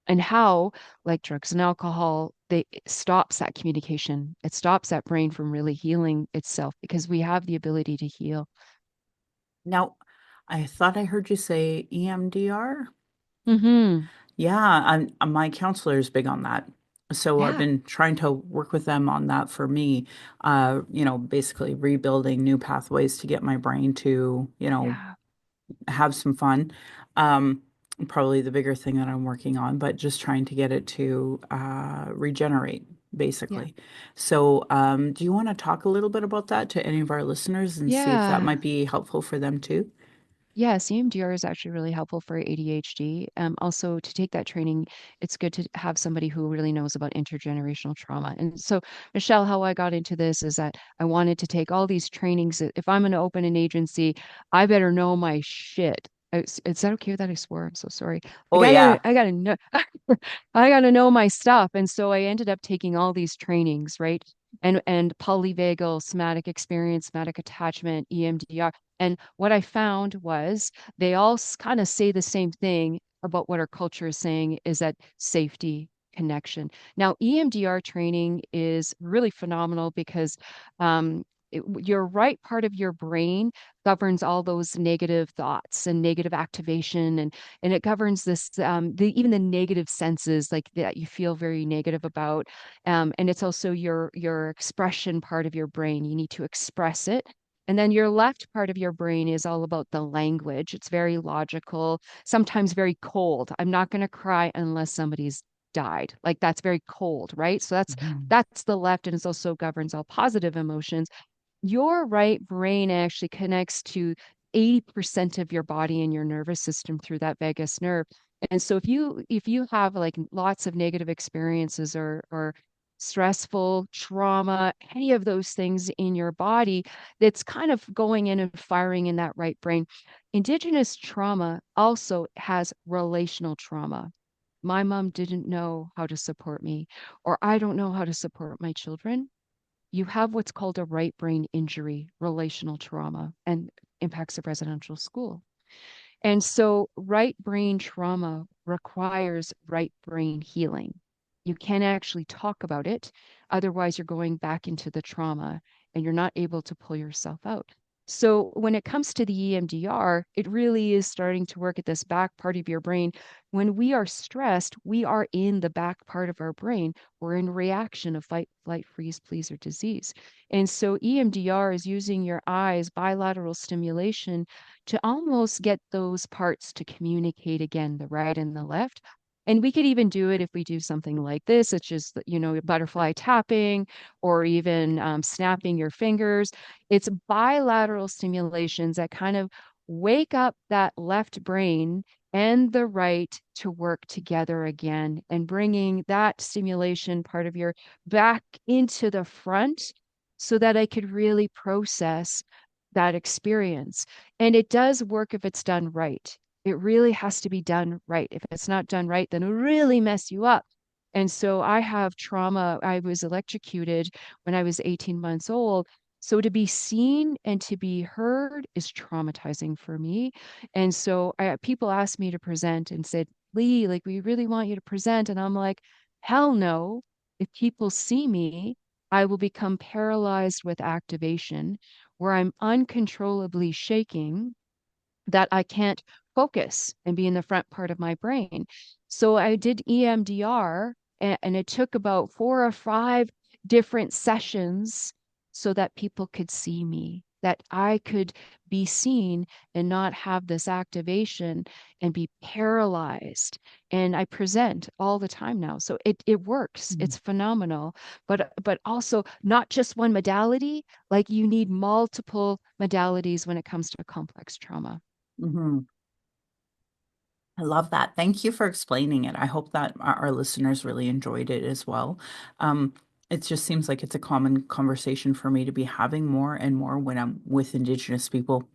And how, like drugs and alcohol, it stops that communication. It stops that brain from really healing itself because we have the ability to heal. Now, I thought I heard you say EMDR. Hmm. Yeah, my counselor is big on that. So I've Yeah. been trying to work with them on that for me, basically rebuilding new pathways to get my brain to, Yeah. have some fun. Um, Probably the bigger thing that I'm working on, but just trying to get it to regenerate, Yeah. basically. So, do you want to talk a little bit about that to any of our listeners and see if that Yeah. might be helpful for them too? Yes, EMDR is actually really helpful for ADHD. Also, to take that training, it's good to have somebody who really knows about intergenerational trauma. And so, Michelle, how I got into this is that I wanted to take all these trainings. If I'm going to open an agency, I better know my shit. Is that okay that I swore? I'm so sorry. Like Oh yeah. I gotta know, I gotta know my stuff. And so I ended up taking all these trainings, right? And polyvagal, somatic experience, somatic attachment, EMDR. And what I found was they all kind of say the same thing about what our culture is saying, is that safety, connection. Now, EMDR training is really phenomenal because your right part of your brain governs all those negative thoughts and negative activation, and it governs this even the negative senses like that you feel very negative about, and it's also your expression part of your brain. You need to express it, And then your left part of your brain is all about the language. It's very logical, sometimes very cold. I'm not going to cry unless somebody's died. Like that's very cold, right? So Mhm. that's the left, and it also governs all positive emotions. Your right brain actually connects to 80% of your body and your nervous system through that vagus nerve. And so if you have like lots of negative experiences or stressful trauma, any of those things in your body that's kind of going in and firing in that right brain. Indigenous trauma also has relational trauma. My mom didn't know how to support me, or I don't know how to support my children. You have what's called a right brain injury, relational trauma, and impacts a residential school. And so, right brain trauma requires right brain healing. You can't actually talk about it. Otherwise, you're going back into the trauma and you're not able to pull yourself out. So, when it comes to the EMDR, it really is starting to work at this back part of your brain. When we are stressed, we are in the back part of our brain. We're in reaction of fight, flight, freeze, please, or disease. And so, EMDR is using your eyes, bilateral stimulation to almost get those parts to communicate again, the right and the left. And we could even do it if we do something like this, such as, butterfly tapping or even snapping your fingers. It's bilateral stimulations that kind of wake up that left brain and the right to work together again and bringing that stimulation part of your back into the front so that I could really process that experience. And it does work if it's done right. It really has to be done right. If it's not done right, then it'll really mess you up. And so I have trauma. I was electrocuted when I was 18 months old. So to be seen and to be heard is traumatizing for me. And so people asked me to present and said, Leigh, like, we really want you to present. And I'm like, hell no. If people see me, I will become paralyzed with activation where I'm uncontrollably shaking that I can't focus and be in the front part of my brain. So I did EMDR and it took about 4 or 5 different sessions so that people could see me, that I could be seen and not have this activation and be paralyzed. And I present all the time now. So it works. It's phenomenal. But also not just one modality, like you need multiple modalities when it comes to complex trauma. Mhm. I love that. Thank you for explaining it. I hope that our listeners really enjoyed it as well. Um, it just seems like it's a common conversation for me to be having more and more when I'm with Indigenous people.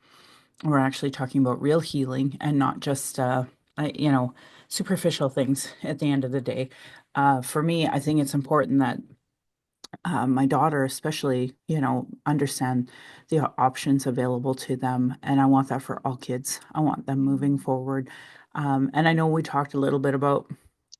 We're actually talking about real healing and not just, you know, superficial things at the end of the day. For me, I think it's important that my daughter especially, understand the options available to them. And I want that for all kids. I want them moving Mm. forward. And I know we talked a little bit about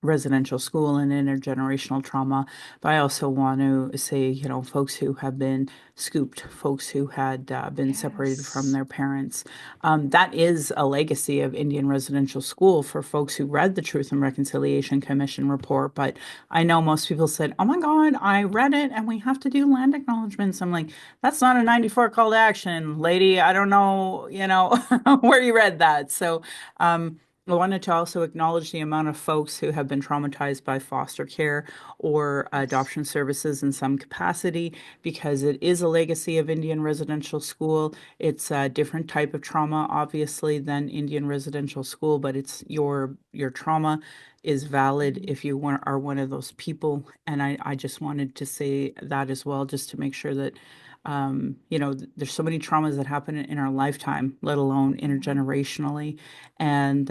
residential school and intergenerational trauma, but I also want to say, folks who have been scooped, folks who had been separated from Yes. their parents. That is a legacy of Indian residential school for folks who read the Truth and Reconciliation Commission report. But I know most people said, "Oh my God, I read it and we have to do land acknowledgements." I'm like, "That's not a 94 call to action, lady. I don't know, where you read that." So, I wanted to also acknowledge the amount of folks who have been traumatized by foster care or Yes. adoption services in some capacity because it is a legacy of Indian residential school. It's a different type of trauma, obviously, than Indian residential school, but it's your trauma is valid Mhm. if you are one of those people. And I just wanted to say that as well, just to make sure that, there's so many traumas that happen in our lifetime, let alone Mhm. intergenerationally. And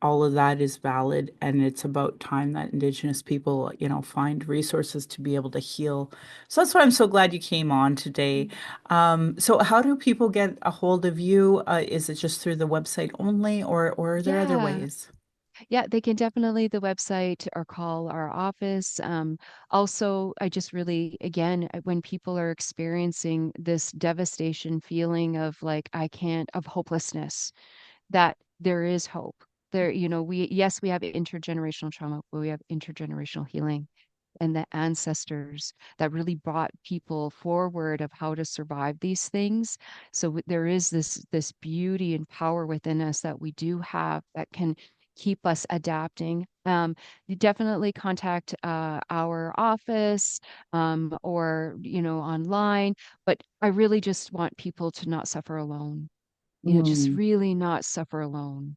all of that is valid. And it's about time that Indigenous people, find resources to be able to heal. So that's why I'm so glad you came on today. So how do people get a hold of you? Is it just through the website only, or are there other Yeah. ways? Yeah, they can definitely the website or call our office. Also, I just really, again, when people are experiencing this devastation feeling of like, I can't, of hopelessness, that there is hope. There, we, yes, we have intergenerational trauma, but we have intergenerational healing. and the ancestors that really brought people forward of how to survive these things. So there is this beauty and power within us that we do have that can keep us adapting. You definitely contact our office or online, but I really just want people to not suffer alone. Just Mm. really not suffer alone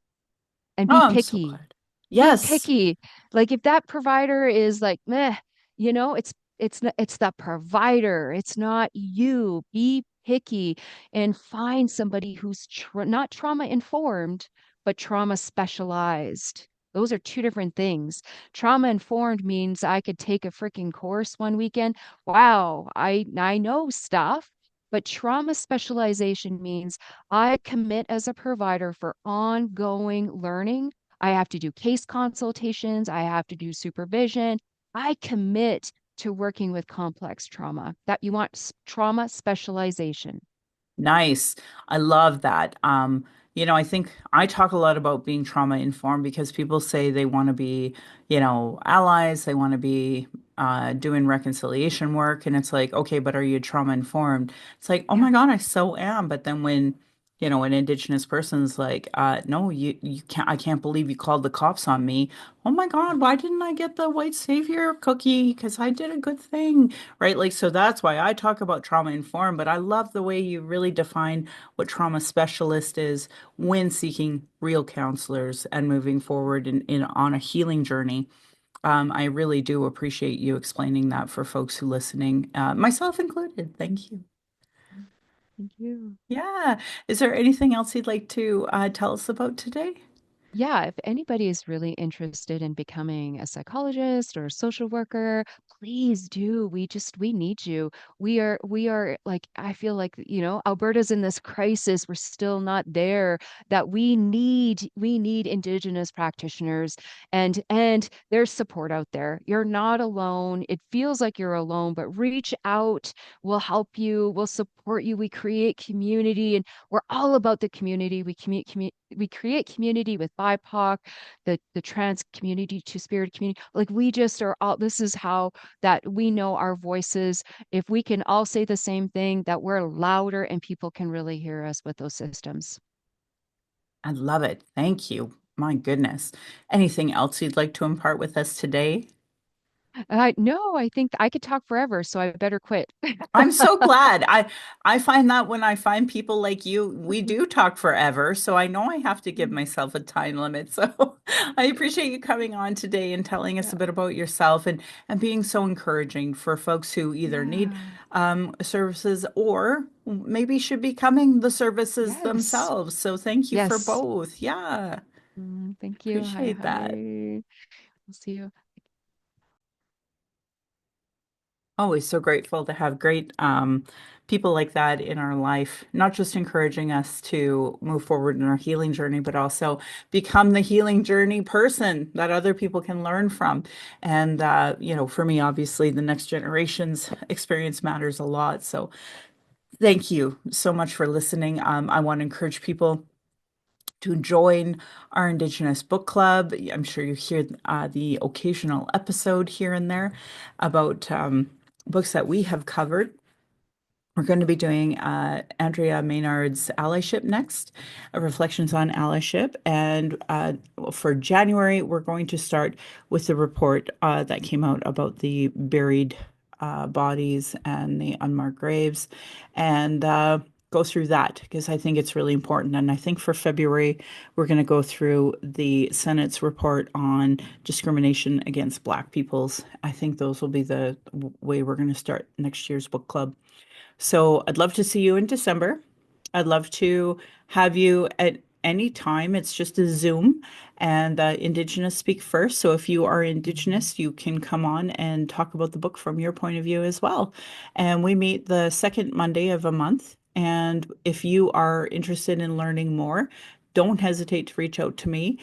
and be Oh, I'm so picky. glad. Be Yes. picky. Like if that provider is like meh, it's the provider. It's not you. Be picky and find somebody who's not trauma informed, but trauma specialized. Those are two different things. Trauma informed means I could take a freaking course one weekend. Wow, I know stuff. But trauma specialization means I commit as a provider for ongoing learning. I have to do case consultations. I have to do supervision. I commit to working with complex trauma. That you want trauma specialization. Nice. I love that. I think I talk a lot about being trauma informed because people say they want to be, allies, they want to be doing reconciliation work. And it's like, okay, but are you trauma informed? It's like, oh Yeah. my God, I so am. But then when, an Indigenous person's like, no, you can't, I can't believe you called the cops on me. Oh my God, why didn't I get the white savior cookie? Because I did a good thing, right? Like, so that's why I talk about trauma informed, but I love the way you really define what trauma specialist is when seeking real counselors and moving forward in on a healing journey. I really do appreciate you explaining that for folks who listening, myself included. Thank you. Thank you. Yeah. Is there anything else you'd like to tell us about today? Yeah, if anybody is really interested in becoming a psychologist or a social worker, please do. We need you. We are like I feel like, Alberta's in this crisis. We're still not there that we need Indigenous practitioners and there's support out there. You're not alone. It feels like you're alone, but reach out. We'll help you. We'll support you. We create community and we're all about the community. We create community with BIPOC, the trans community, two spirit community. Like we just are all. This is how that we know our voices. If we can all say the same thing, that we're louder and people can really hear us with those systems. I love it. Thank you. My goodness. Anything else you'd like to impart with us today? I no, I think I could talk forever, so I better quit. I'm so glad. I find that when I find people like you, we do talk forever. So I know I have to give myself a time limit. So I appreciate you coming on today and telling us Yeah. a bit about yourself and being so encouraging for folks who either need Yeah. services or maybe should be coming the services Yes. themselves. So thank you for Yes. both. Yeah, Thank you. Hi, appreciate that. hi. We'll see you. Always so grateful to have great people like that in our life, not just encouraging us to move forward in our healing journey, but also become the healing journey person that other people can learn from. And, for me, obviously, the next generation's experience matters a lot. So thank you so much for listening. I want to encourage people to join our Indigenous book club. I'm sure you hear the occasional episode here and there about books that we have covered. We're going to be doing Andrea Maynard's Allyship next, Reflections on Allyship. And for January, we're going to start with the report that came out about the buried bodies and the unmarked graves and go through that because I think it's really important. And I think for February, we're going to go through the Senate's report on discrimination against Black peoples. I think those will be the way we're going to start next year's book club. So I'd love to see you in December. I'd love to have you at any time. It's just a Zoom and Indigenous speak first. So if you are Indigenous, you can come on and talk about the book from your point of view as well. And we meet the second Monday of a month. And if you are interested in learning more, don't hesitate to reach out to me.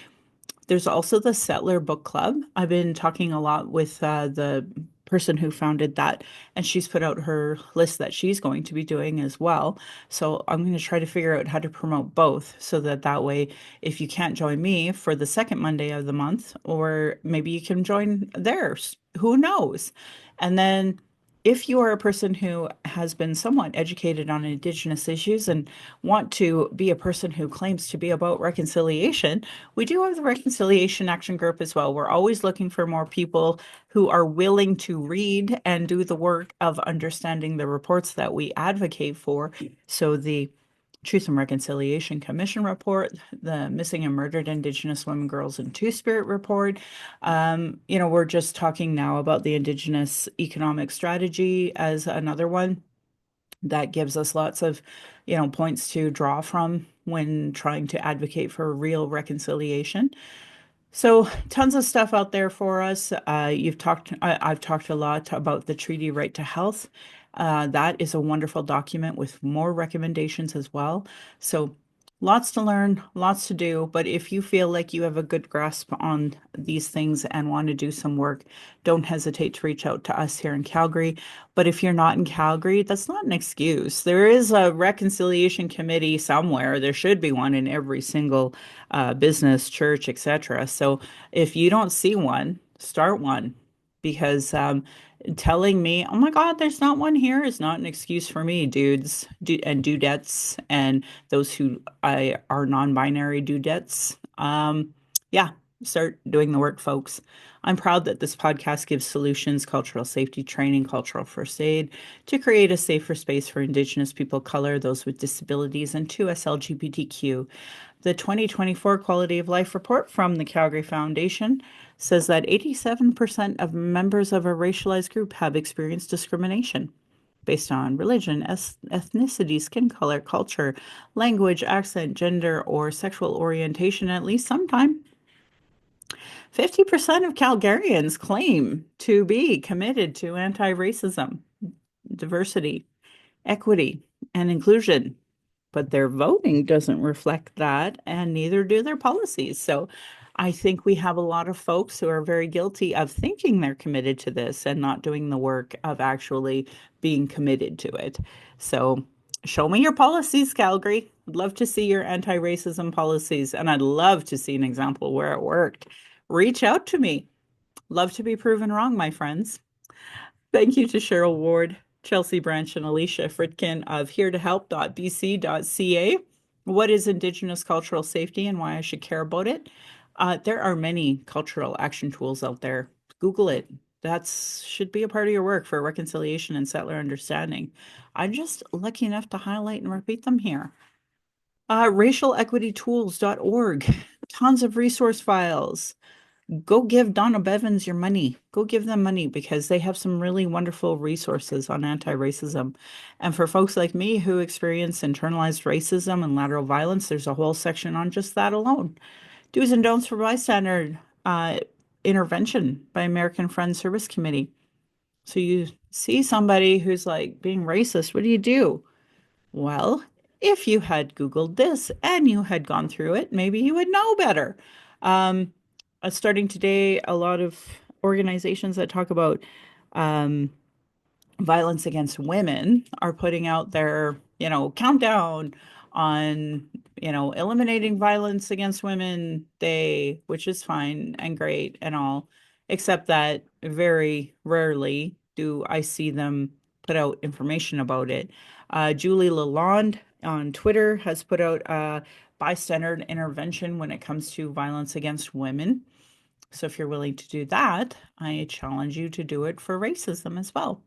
There's also the Settler Book Club. I've been talking a lot with the person who founded that, and she's put out her list that she's going to be doing as well. So I'm going to try to figure out how to promote both so that that way, if you can't join me for the second Monday of the month, or maybe you can join theirs, who knows? And then if you are a person who has been somewhat educated on Indigenous issues and want to be a person who claims to be about reconciliation, we do have the Reconciliation Action Group as well. We're always looking for more people who are willing to read and do the work of understanding the reports that we advocate for. So the Truth and Reconciliation Commission report, the Missing and Murdered Indigenous Women, Girls, and Two-Spirit report. We're just talking now about the Indigenous Economic Strategy as another one that gives us lots of, points to draw from when trying to advocate for real reconciliation. So tons of stuff out there for us. I've talked a lot about the treaty right to health. That is a wonderful document with more recommendations as well. So lots to learn, lots to do. But if you feel like you have a good grasp on these things and want to do some work, don't hesitate to reach out to us here in Calgary. But if you're not in Calgary, that's not an excuse. There is a reconciliation committee somewhere. There should be one in every single business, church, etc. So if you don't see one, start one because telling me, oh my God, there's not one here is not an excuse for me, dudes and dudettes, and those who are non-binary dudettes. Yeah, start doing the work, folks. I'm proud that this podcast gives solutions, cultural safety training, cultural first aid to create a safer space for Indigenous people of color, those with disabilities, and to us LGBTQ. The 2024 Quality of Life report from the Calgary Foundation says that 87% of members of a racialized group have experienced discrimination based on religion, ethnicity, skin color, culture, language, accent, gender, or sexual orientation at least sometime. 50% of Calgarians claim to be committed to anti-racism, diversity, equity, and inclusion, but their voting doesn't reflect that, and neither do their policies. So I think we have a lot of folks who are very guilty of thinking they're committed to this and not doing the work of actually being committed to it. So show me your policies, Calgary. I'd love to see your anti-racism policies, and I'd love to see an example where it worked. Reach out to me. Love to be proven wrong, my friends. Thank you to Cheryl Ward, Chelsea Branch, and Alicia Fritkin of heretohelp.bc.ca. What is Indigenous cultural safety and why I should care about it? There are many cultural action tools out there. Google it. That should be a part of your work for reconciliation and settler understanding. I'm just lucky enough to highlight and repeat them here. Racialequitytools.org. Tons of resource files. Go give Donna Bevins your money. Go give them money because they have some really wonderful resources on anti-racism. And for folks like me who experience internalized racism and lateral violence, there's a whole section on just that alone. Do's and don'ts for bystander intervention by American Friends Service Committee. So you see somebody who's like being racist, what do you do? Well, if you had Googled this and you had gone through it, maybe you would know better. Um, Starting today, a lot of organizations that talk about um, violence against women are putting out their, countdown on, eliminating violence against women day, which is fine and great and all, except that very rarely do I see them put out information about it. Julie Lalonde on Twitter has put out a bystander intervention when it comes to violence against women. So if you're willing to do that, I challenge you to do it for racism as well.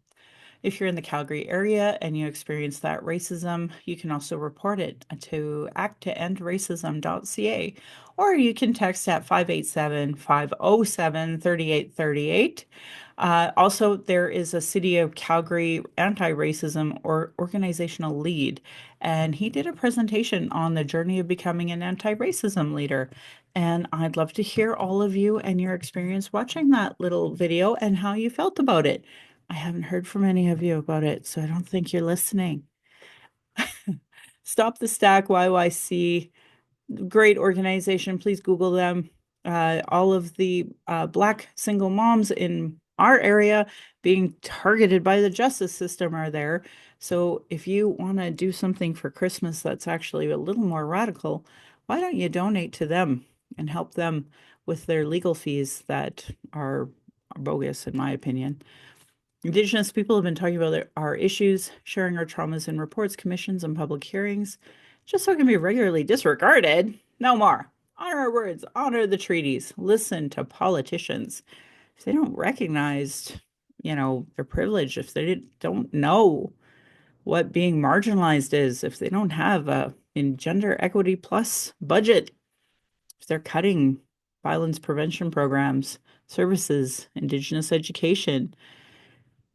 If you're in the Calgary area and you experience that racism, you can also report it to acttoendracism.ca, or you can text at 587-507-3838. Also, there is a City of Calgary anti-racism or organizational lead, and he did a presentation on the journey of becoming an anti-racism leader. And I'd love to hear all of you and your experience watching that little video and how you felt about it. I haven't heard from any of you about it, so I don't think you're listening. Stop the Stack YYC, great organization. Please Google them. All of the Black single moms in our area being targeted by the justice system are there. So if you want to do something for Christmas that's actually a little more radical, why don't you donate to them and help them with their legal fees that are bogus, in my opinion? Indigenous people have been talking about our issues, sharing our traumas in reports, commissions, and public hearings, just so it can be regularly disregarded. No more. Honor our words, honor the treaties, listen to politicians. If they don't recognize, their privilege, if they don't know what being marginalized is, if they don't have a in gender equity plus budget, if they're cutting violence prevention programs, services, Indigenous education,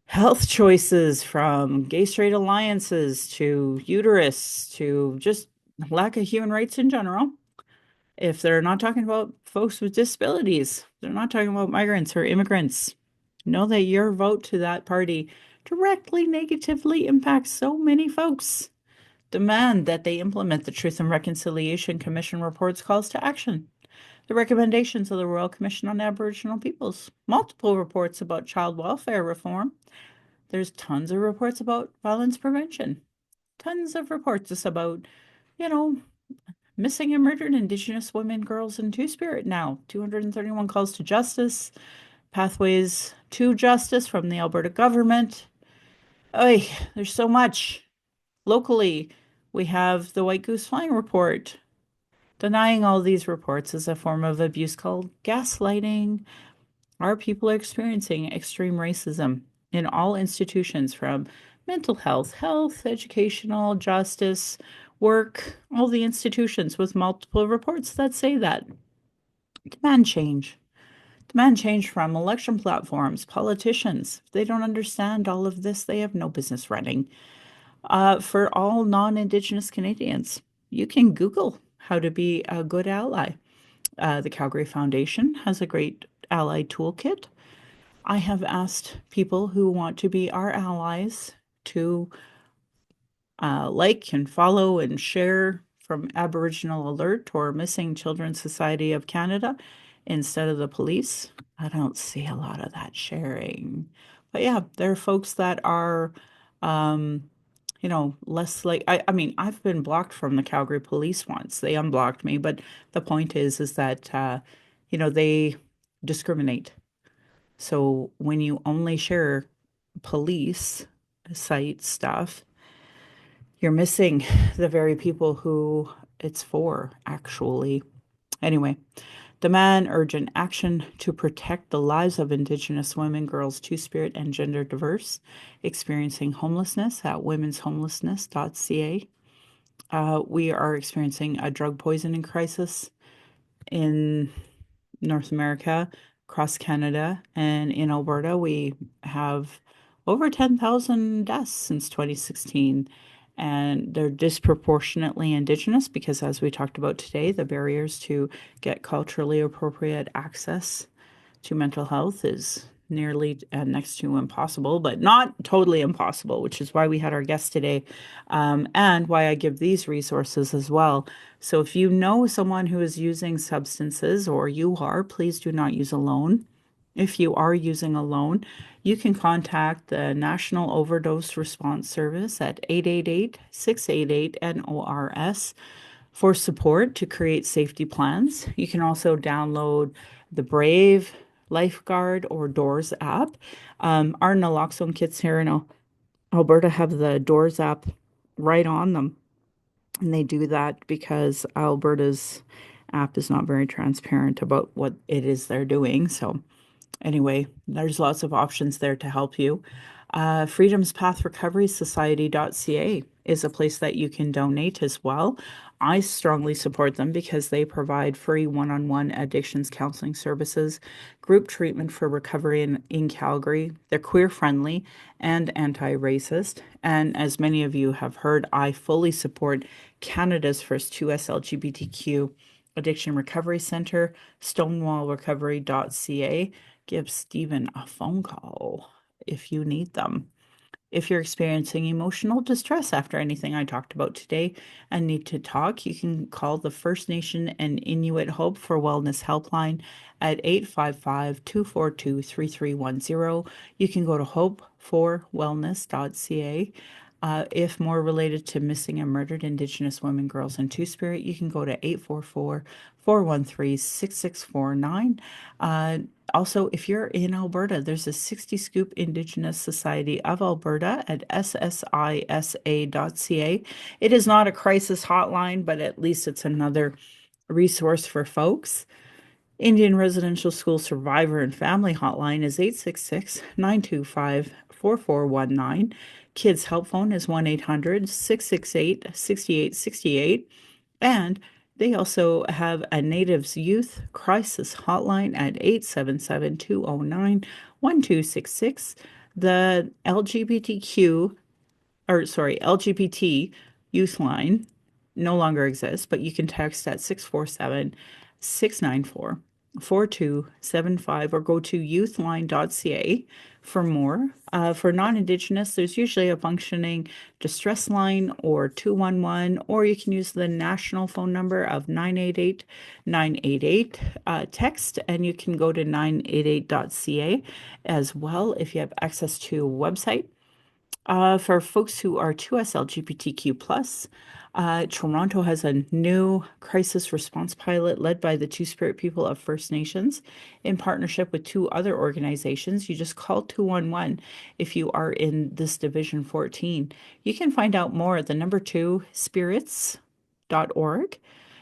health choices from gay straight alliances to uterus to just lack of human rights in general. If they're not talking about folks with disabilities, they're not talking about migrants or immigrants. Know that your vote to that party directly negatively impacts so many folks. Demand that they implement the Truth and Reconciliation Commission report's calls to action, the recommendations of the Royal Commission on Aboriginal Peoples, multiple reports about child welfare reform. There's tons of reports about violence prevention, tons of reports about, you know, missing and murdered Indigenous women, girls, and Two-Spirit now. 231 calls to justice, pathways to justice from the Alberta government. Oy, there's so much. Locally, we have the White Goose Flying Report. Denying all these reports is a form of abuse called gaslighting. Our people are experiencing extreme racism in all institutions from mental health, educational, justice, work, all the institutions with multiple reports that say that. Demand change. Demand change from election platforms, politicians. If they don't understand all of this, they have no business running. For all non-Indigenous Canadians, you can Google how to be a good ally. The Calgary Foundation has a great ally toolkit. I have asked people who want to be our allies to like and follow and share from Aboriginal Alert or Missing Children Society of Canada instead of the police. I don't see a lot of that sharing. But yeah, there are folks that are, um, less like I mean, I've been blocked from the Calgary police once. They unblocked me, but the point is that they discriminate. So when you only share police site stuff, you're missing the very people who it's for, actually. Anyway, demand urgent action to protect the lives of Indigenous women, girls, Two-Spirit, and gender diverse experiencing homelessness at womenshomelessness.ca. We are experiencing a drug poisoning crisis in North America, across Canada, and in Alberta, we have over 10,000 deaths since 2016. And they're disproportionately Indigenous because, as we talked about today, the barriers to get culturally appropriate access to mental health is nearly next to impossible, but not totally impossible, which is why we had our guest today, and why I give these resources as well. So if you know someone who is using substances or you are, please do not use alone. If you are using alone, you can contact the National Overdose Response Service at 888-688-NORS for support to create safety plans. You can also download the Brave, Lifeguard, or Doors app. Our naloxone kits here in Alberta have the Doors app right on them. And they do that because Alberta's app is not very transparent about what it is they're doing. So anyway, there's lots of options there to help you. Freedom's Path Recovery Society.ca is a place that you can donate as well. I strongly support them because they provide free one-on-one addictions counseling services, group treatment for recovery in Calgary. They're queer friendly and anti-racist. And as many of you have heard, I fully support Canada's first 2S LGBTQ addiction recovery center, stonewallrecovery.ca. Give Stephen a phone call if you need them. If you're experiencing emotional distress after anything I talked about today and need to talk, you can call the First Nation and Inuit Hope for Wellness Helpline at 855-242-3310. You can go to hopeforwellness.ca. If more related to missing and murdered Indigenous women, girls, and Two Spirit, you can go to 844-413-6649. Also, if you're in Alberta, there's a 60 Scoop Indigenous Society of Alberta at ssisa.ca. It is not a crisis hotline, but at least it's another resource for folks. Indian Residential School Survivor and Family Hotline is 866-925-4419. Kids Help Phone is 1-800-668-6868. And they also have a Natives Youth Crisis Hotline at 877-209-1266. The LGBTQ LGBT youth line no longer exists, but you can text at 647-694-4275 or go to youthline.ca for more. For non-Indigenous, there's usually a functioning distress line or 211, or you can use the national phone number of 988-988. Text, and you can go to 988.ca as well if you have access to a website. For folks who are 2S LGBTQ+, Toronto has a new crisis response pilot led by the Two Spirit people of First Nations in partnership with two other organizations. You just call 211 if you are in this Division 14. You can find out more at the number 2 spirits.org.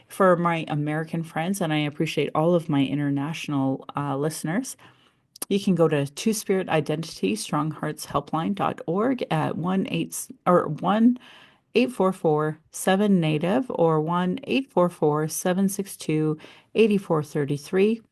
For my American friends, and I appreciate all of my international listeners, you can go to Two Spirit Identity strongheartshelpline.org at 1-844-7 native or 1-844-762-8433.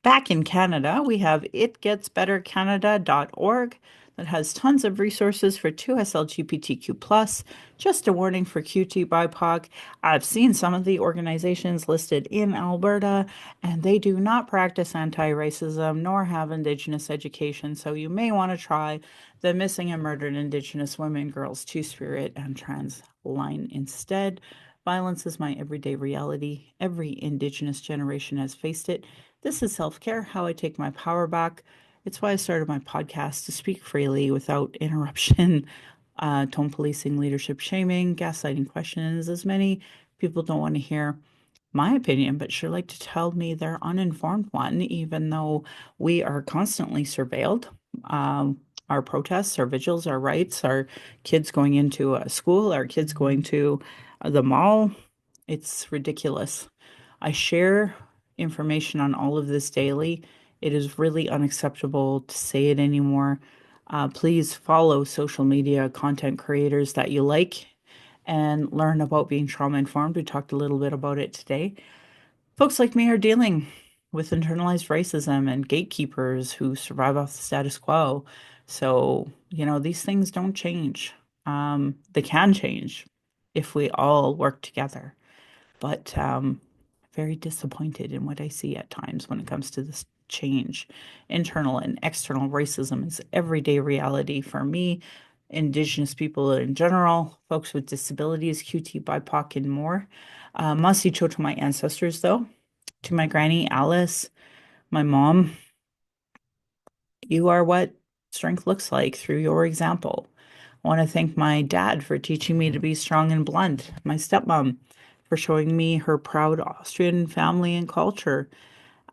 Back in Canada, we have itgetsbettercanada.org that has tons of resources for 2S LGBTQ+. Just a warning for QT BIPOC. I've seen some of the organizations listed in Alberta, and they do not practice anti-racism nor have Indigenous education, so you may want to try the Missing and Murdered Indigenous Women, Girls, Two Spirit, and Trans line instead. Violence is my everyday reality. Every Indigenous generation has faced it. This is self-care, how I take my power back. It's why I started my podcast to speak freely without interruption, tone policing, leadership shaming, gaslighting questions, as many people don't want to hear my opinion, but sure like to tell me their uninformed one, even though we are constantly surveilled. Our protests, our vigils, our rights, our kids going into a school, our kids going to the mall. It's ridiculous. I share information on all of this daily. It is really unacceptable to say it anymore. Please follow social media content creators that you like and learn about being trauma informed. We talked a little bit about it today. Folks like me are dealing with internalized racism and gatekeepers who survive off the status quo. So, these things don't change. They can change if we all work together. But very disappointed in what I see at times when it comes to this change. Internal and external racism is everyday reality for me, Indigenous people in general, folks with disabilities, QT, BIPOC, and more. Masicho to my ancestors, though, to my granny Alice, my mom, you are what strength looks like through your example. I want to thank my dad for teaching me to be strong and blunt, my stepmom for showing me her proud Austrian family and culture.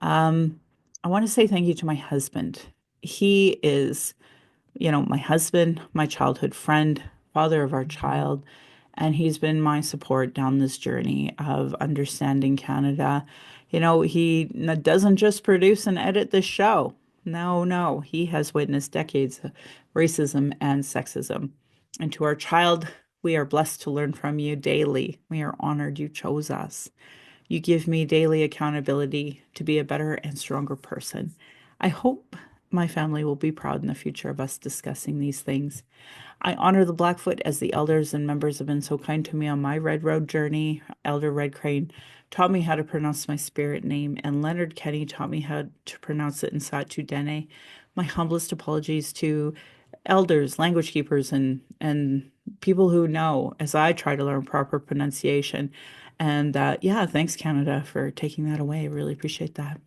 Um, I want to say thank you to my husband. He is, my husband, my childhood friend, father of our child, and he's been my support down this journey of understanding Canada. He doesn't just produce and edit this show. No, no, he has witnessed decades of racism and sexism. And to our child, we are blessed to learn from you daily. We are honored you chose us. You give me daily accountability to be a better and stronger person. I hope my family will be proud in the future of us discussing these things. I honor the Blackfoot as the elders and members have been so kind to me on my Red Road journey. Elder Red Crane taught me how to pronounce my spirit name, and Leonard Kenny taught me how to pronounce it in Satu Dene. My humblest apologies to elders, language keepers, and people who know as I try to learn proper pronunciation. And yeah, thanks Canada for taking that away. I really appreciate that.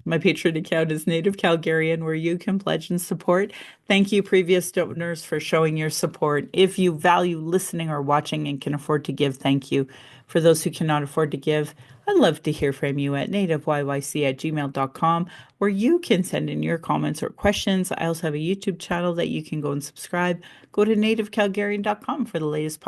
My Patreon account is Native Calgarian, where you can pledge and support. Thank you, previous donors, for showing your support. If you value listening or watching and can afford to give, thank you. For those who cannot afford to give, I'd love to hear from you at nativeyyc@gmail.com, where you can send in your comments or questions. I also have a YouTube channel that you can go and subscribe. Go to nativecalgarian.com for the latest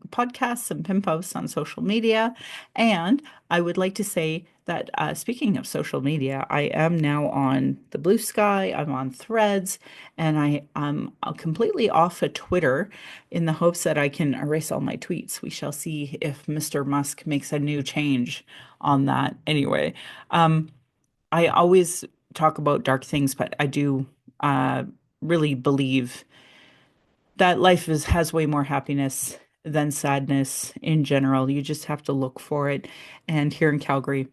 podcasts and pin posts on social media. And I would like to say that speaking of social media, I am now on the Blue Sky, I'm on Threads, and I'm completely off of Twitter in the hopes that I can erase all my tweets. We shall see if Mr. Musk makes a new change on that. Anyway, I always talk about dark things, but I do uh, really believe that life has way more happiness than sadness in general. You just have to look for it. And here in Calgary,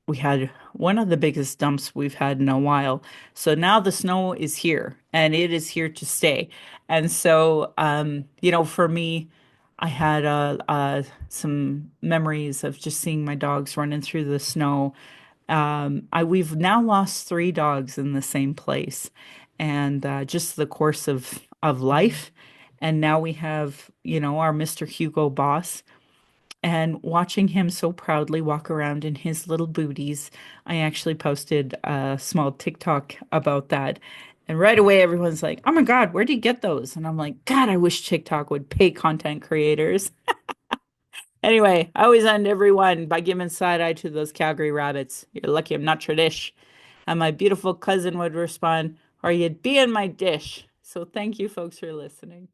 we had one of the biggest dumps we've had in a while. So now the snow is here and it is here to stay. And so, for me, I had some memories of just seeing my dogs running through the snow. We've now lost three dogs in the same place, and just the course of life. And now we have, our Mr. Hugo Boss, and watching him so proudly walk around in his little booties. I actually posted a small TikTok about that. And right away, everyone's like, "Oh my God, where do you get those?" And I'm like, "God, I wish TikTok would pay content creators." Anyway, I always end everyone by giving side eye to those Calgary rabbits. You're lucky I'm not tradish. And my beautiful cousin would respond, or you'd be in my dish. So thank you folks for listening.